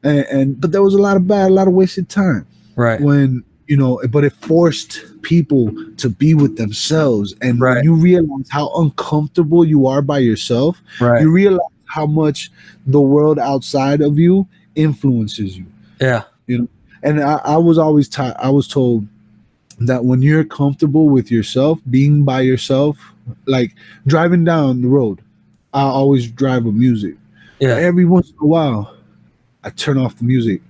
Yeah. But there was a lot of bad, a lot of wasted time, right? When you know, but it forced people to be with themselves, and when you realize how uncomfortable you are by yourself, you realize how much the world outside of you influences you. Yeah, you know. And I was always taught, I was told that when you're comfortable with yourself, being by yourself, like driving down the road, I always drive with music. Yeah. Every once in a while, I turn off the music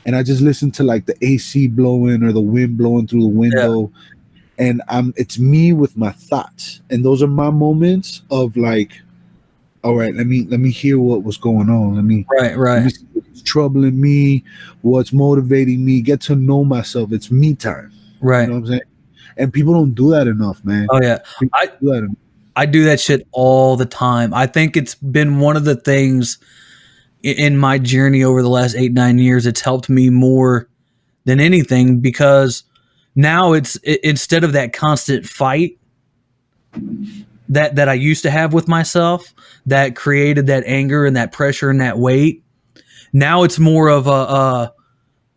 and I just listen to like the AC blowing or the wind blowing through the window. And it's me with my thoughts. And those are my moments of like, all right, let me hear what was going on. Let me see what's troubling me, what's motivating me, get to know myself. It's me time. Right. You know what I'm saying? And people don't do that enough, man. Oh yeah. I do that shit all the time. I think it's been one of the things in my journey over the last 8-9 years. It's helped me more than anything, because now it's instead of that constant fight that I used to have with myself that created that anger and that pressure and that weight. Now it's more of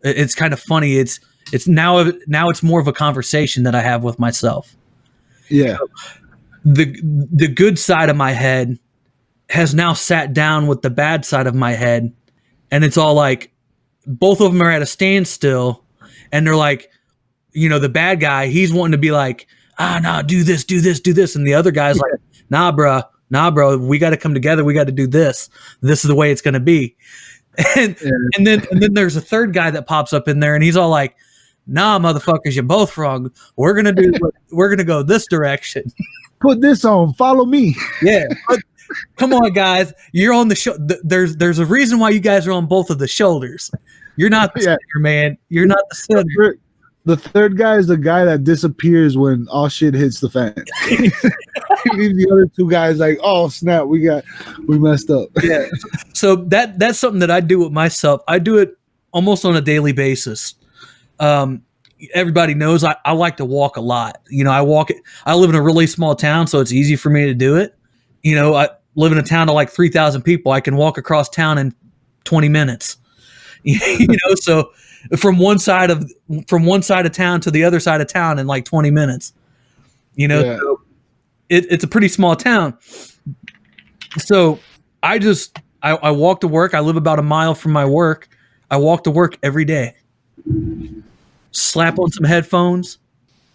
it's kind of funny. It's now it's more of a conversation that I have with myself. Yeah. The good side of my head has now sat down with the bad side of my head, and it's all like both of them are at a standstill, and they're like, you know, the bad guy, he's wanting to be like, nah, do this, and the other guy's like, nah, bro, we got to come together, we got to do this. This is the way it's going to be. And then there's a third guy that pops up in there, and he's all like, nah, motherfuckers, you're both wrong. We're gonna go this direction. Put this on. Follow me. Yeah. Come on, guys. You're on the show. There's a reason why you guys are on both of the shoulders. You're not the center, man. You're not the center. The third guy is the guy that disappears when all shit hits the fan. Leave the other two guys like, oh snap, we messed up. Yeah. So that's something that I do with myself. I do it almost on a daily basis. Everybody knows I like to walk a lot. You know, I live in a really small town, so it's easy for me to do it. You know, I live in a town of like 3,000 people. I can walk across town in 20 minutes. So from one side of town to the other side of town in like 20 minutes. Yeah. So it's a pretty small town. So I walk to work. I live about a mile from my work. I walk to work every day. Slap on some headphones,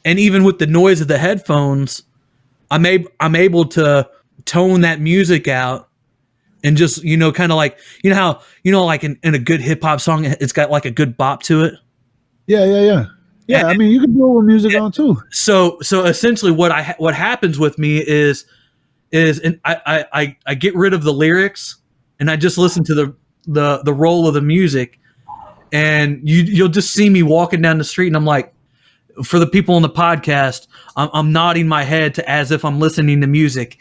and even with the noise of the headphones, I'm able to tone that music out. And just, kind of like, how, like in a good hip hop song, it's got like a good bop to it. Yeah. I mean, you can do it with music on too. So essentially what happens with me is and I get rid of the lyrics and I just listen to the roll of the music, and you'll just see me walking down the street and I'm like, for the people on the podcast, I'm nodding my head as if I'm listening to music,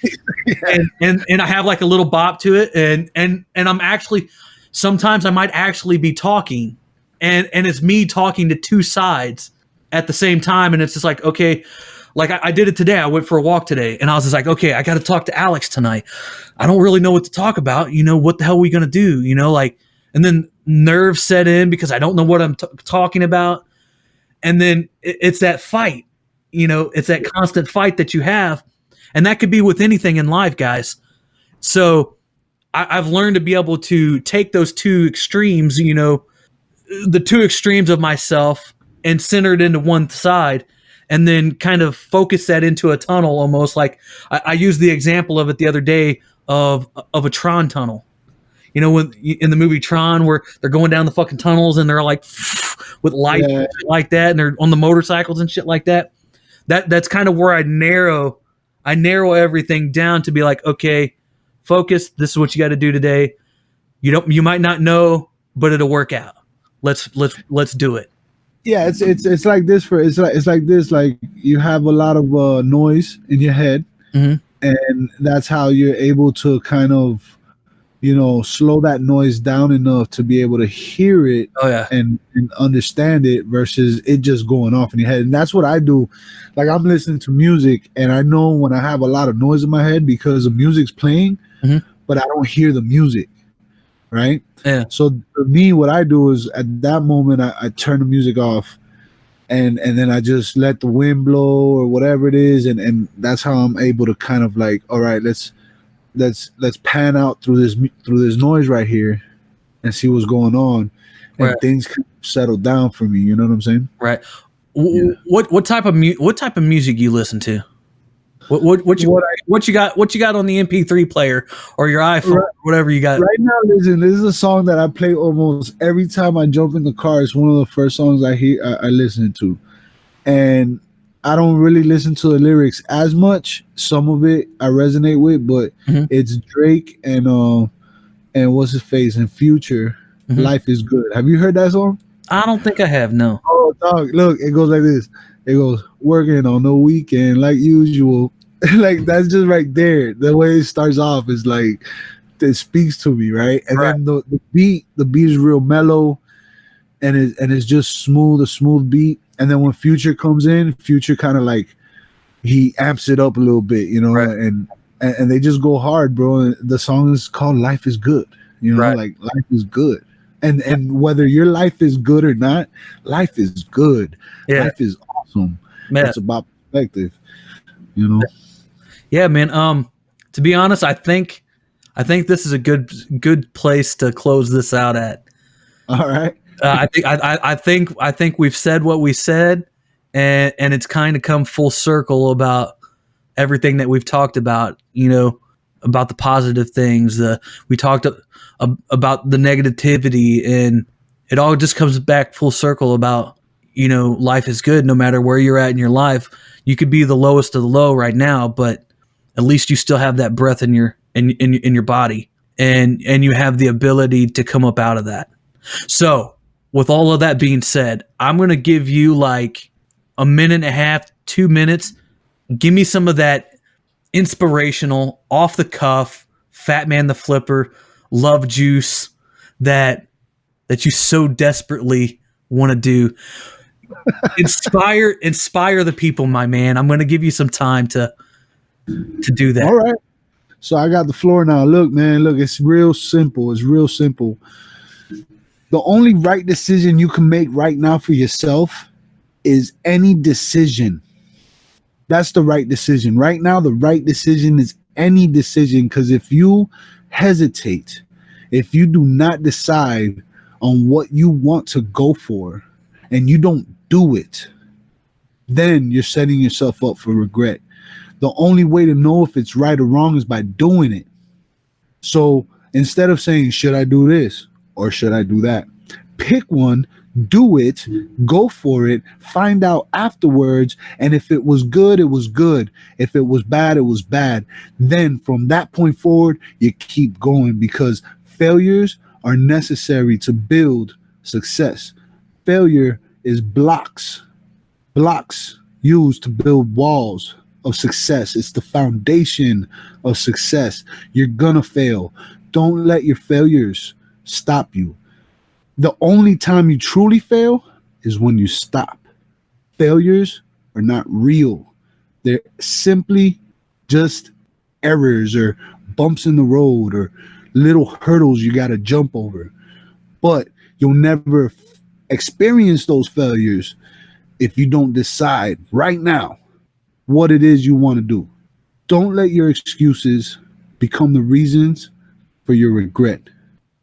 and I have like a little bop to it, and I'm actually, sometimes I might actually be talking, and it's me talking to two sides at the same time, and it's just like, okay, like I did it today. I went for a walk today, and I was just like, okay, I got to talk to Alex tonight. I don't really know what to talk about. What the hell are we gonna do? And then nerves set in because I don't know what I'm talking about. And then it's that fight, it's that constant fight that you have. And that could be with anything in life, guys. So I've learned to be able to take those two extremes, the two extremes of myself, and center it into one side, and then kind of focus that into a tunnel almost. Like I used the example of it the other day of a Tron tunnel. When in the movie Tron, where they're going down the fucking tunnels and they're like with lights and shit like that, and they're on the motorcycles and shit like that. That's kind of where I narrow everything down to be like, okay, focus. This is what you got to do today. You might not know, but it'll work out. Let's do it. Yeah, it's like this it's like this. Like you have a lot of noise in your head, and that's how you're able to kind of, slow that noise down enough to be able to hear it and understand it versus it just going off in your head. And that's what I do. Like I'm listening to music and I know when I have a lot of noise in my head because the music's playing, but I don't hear the music. Right. Yeah. So for me, what I do is at that moment, I turn the music off and then I just let the wind blow or whatever it is. And that's how I'm able to kind of like, all right, let's pan out through this noise right here and see what's going on, and things can settle down for me. You know what I'm saying? Right. Yeah. What type of music you listen to? What you got on the MP3 player or your iPhone, whatever you got? Right now, listen, this is a song that I play almost every time I jump in the car. It's one of the first songs I listen to, and I don't really listen to the lyrics as much. Some of it I resonate with, but it's Drake and what's his face and Future. Life is Good. Have you heard that song? I don't think I have. No. Oh, dog! Look, it goes like this. It goes, working on the weekend like usual. Like that's just right there. The way it starts off is like it speaks to me, right? And then the beat is real mellow, and it's just smooth, a smooth beat. And then when Future comes in, Future kind of like he amps it up a little bit, and they just go hard, bro. And the song is called "Life Is Good," like life is good. And whether your life is good or not, life is good. Yeah. Life is awesome. Man. It's about perspective, Yeah, man. To be honest, I think this is a good place to close this out at. All right. I think we've said what we said, and it's kind of come full circle about everything that we've talked about. About the positive things. We talked about the negativity, and it all just comes back full circle about life is good no matter where you're at in your life. You could be the lowest of the low right now, but at least you still have that breath in your body, and you have the ability to come up out of that. So, with all of that being said, I'm going to give you like a minute and a half, 2 minutes. Give me some of that inspirational, off the cuff, Fatman the Flipper, love juice that you so desperately want to do. Inspire the people, my man. I'm going to give you some time to do that. All right. So I got the floor now. Look, man, it's real simple. It's real simple. The only right decision you can make right now for yourself is any decision. That's the right decision. Right now, the right decision is any decision, because if you hesitate, if you do not decide on what you want to go for and you don't do it, then you're setting yourself up for regret. The only way to know if it's right or wrong is by doing it. So instead of saying, should I do this or should I do that? Pick one, do it, go for it, find out afterwards. And if it was good, it was good. If it was bad, it was bad. Then from that point forward, you keep going, because failures are necessary to build success. Failure is blocks used to build walls of success. It's the foundation of success. You're gonna fail. Don't let your failures stop you. The only time you truly fail is when you stop. Failures are not real. They're simply just errors or bumps in the road or little hurdles you got to jump over. But you'll never experience those failures if you don't decide right now what it is you want to do. Don't let your excuses become the reasons for your regret.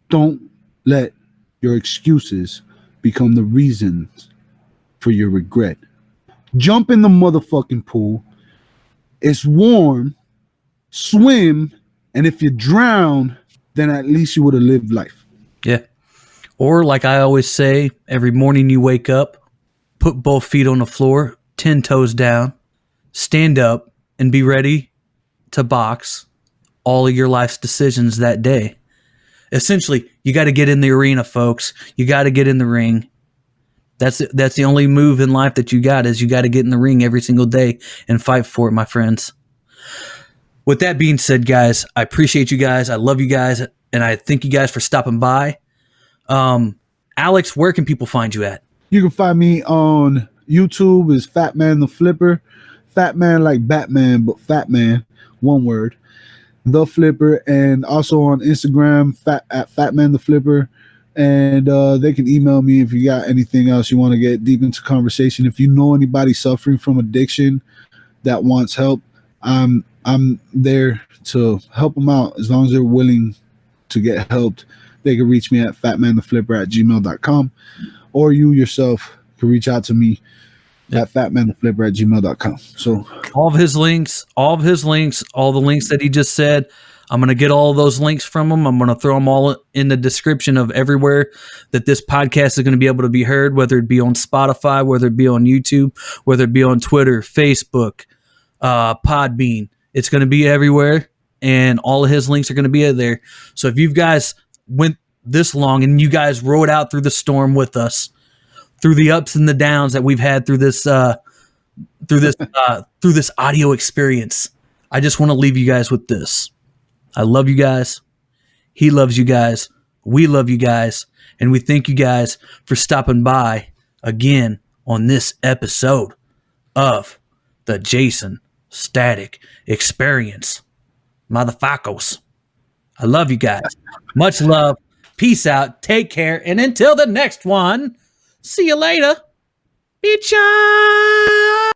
Don't let your excuses become the reasons for your regret. Jump in the motherfucking pool. It's warm. Swim. And if you drown, then at least you would have lived life. Yeah. Or like I always say, every morning you wake up, put both feet on the floor, 10 toes down, stand up, and be ready to box all of your life's decisions that day. Essentially, you got to get in the arena, folks. You got to get in the ring. That's the only move in life that you got, is you got to get in the ring every single day and fight for it, my friends. With that being said, guys, I appreciate you guys. I love you guys, and I thank you guys for stopping by. Alex, where can people find you at? You can find me on YouTube as Fatman the Flipper. Fatman like Batman, but Fatman, one word. The Flipper, and also on Instagram at Fatman the Flipper. And they can email me if you got anything else you want to get deep into conversation. If you know anybody suffering from addiction that wants help, I'm there to help them out. As long as they're willing to get helped, they can reach me at fatmantheflipper@gmail.com, or you yourself can reach out to me at fatmantheflipper@gmail.com. So all of his links, all the links that he just said, I'm going to get all of those links from him. I'm going to throw them all in the description of everywhere that this podcast is going to be able to be heard, whether it be on Spotify, whether it be on YouTube, whether it be on Twitter, Facebook, Podbean. It's going to be everywhere, and all of his links are going to be there. So if you guys went this long and you guys rode out through the storm with us, through the ups and the downs that we've had through this audio experience, I just want to leave you guys with this. I love you guys. He loves you guys. We love you guys. And we thank you guys for stopping by again on this episode of the Jaysin Static Experience. Motherfuckers. I love you guys. Much love. Peace out. Take care. And until the next one, see you later. Bitches.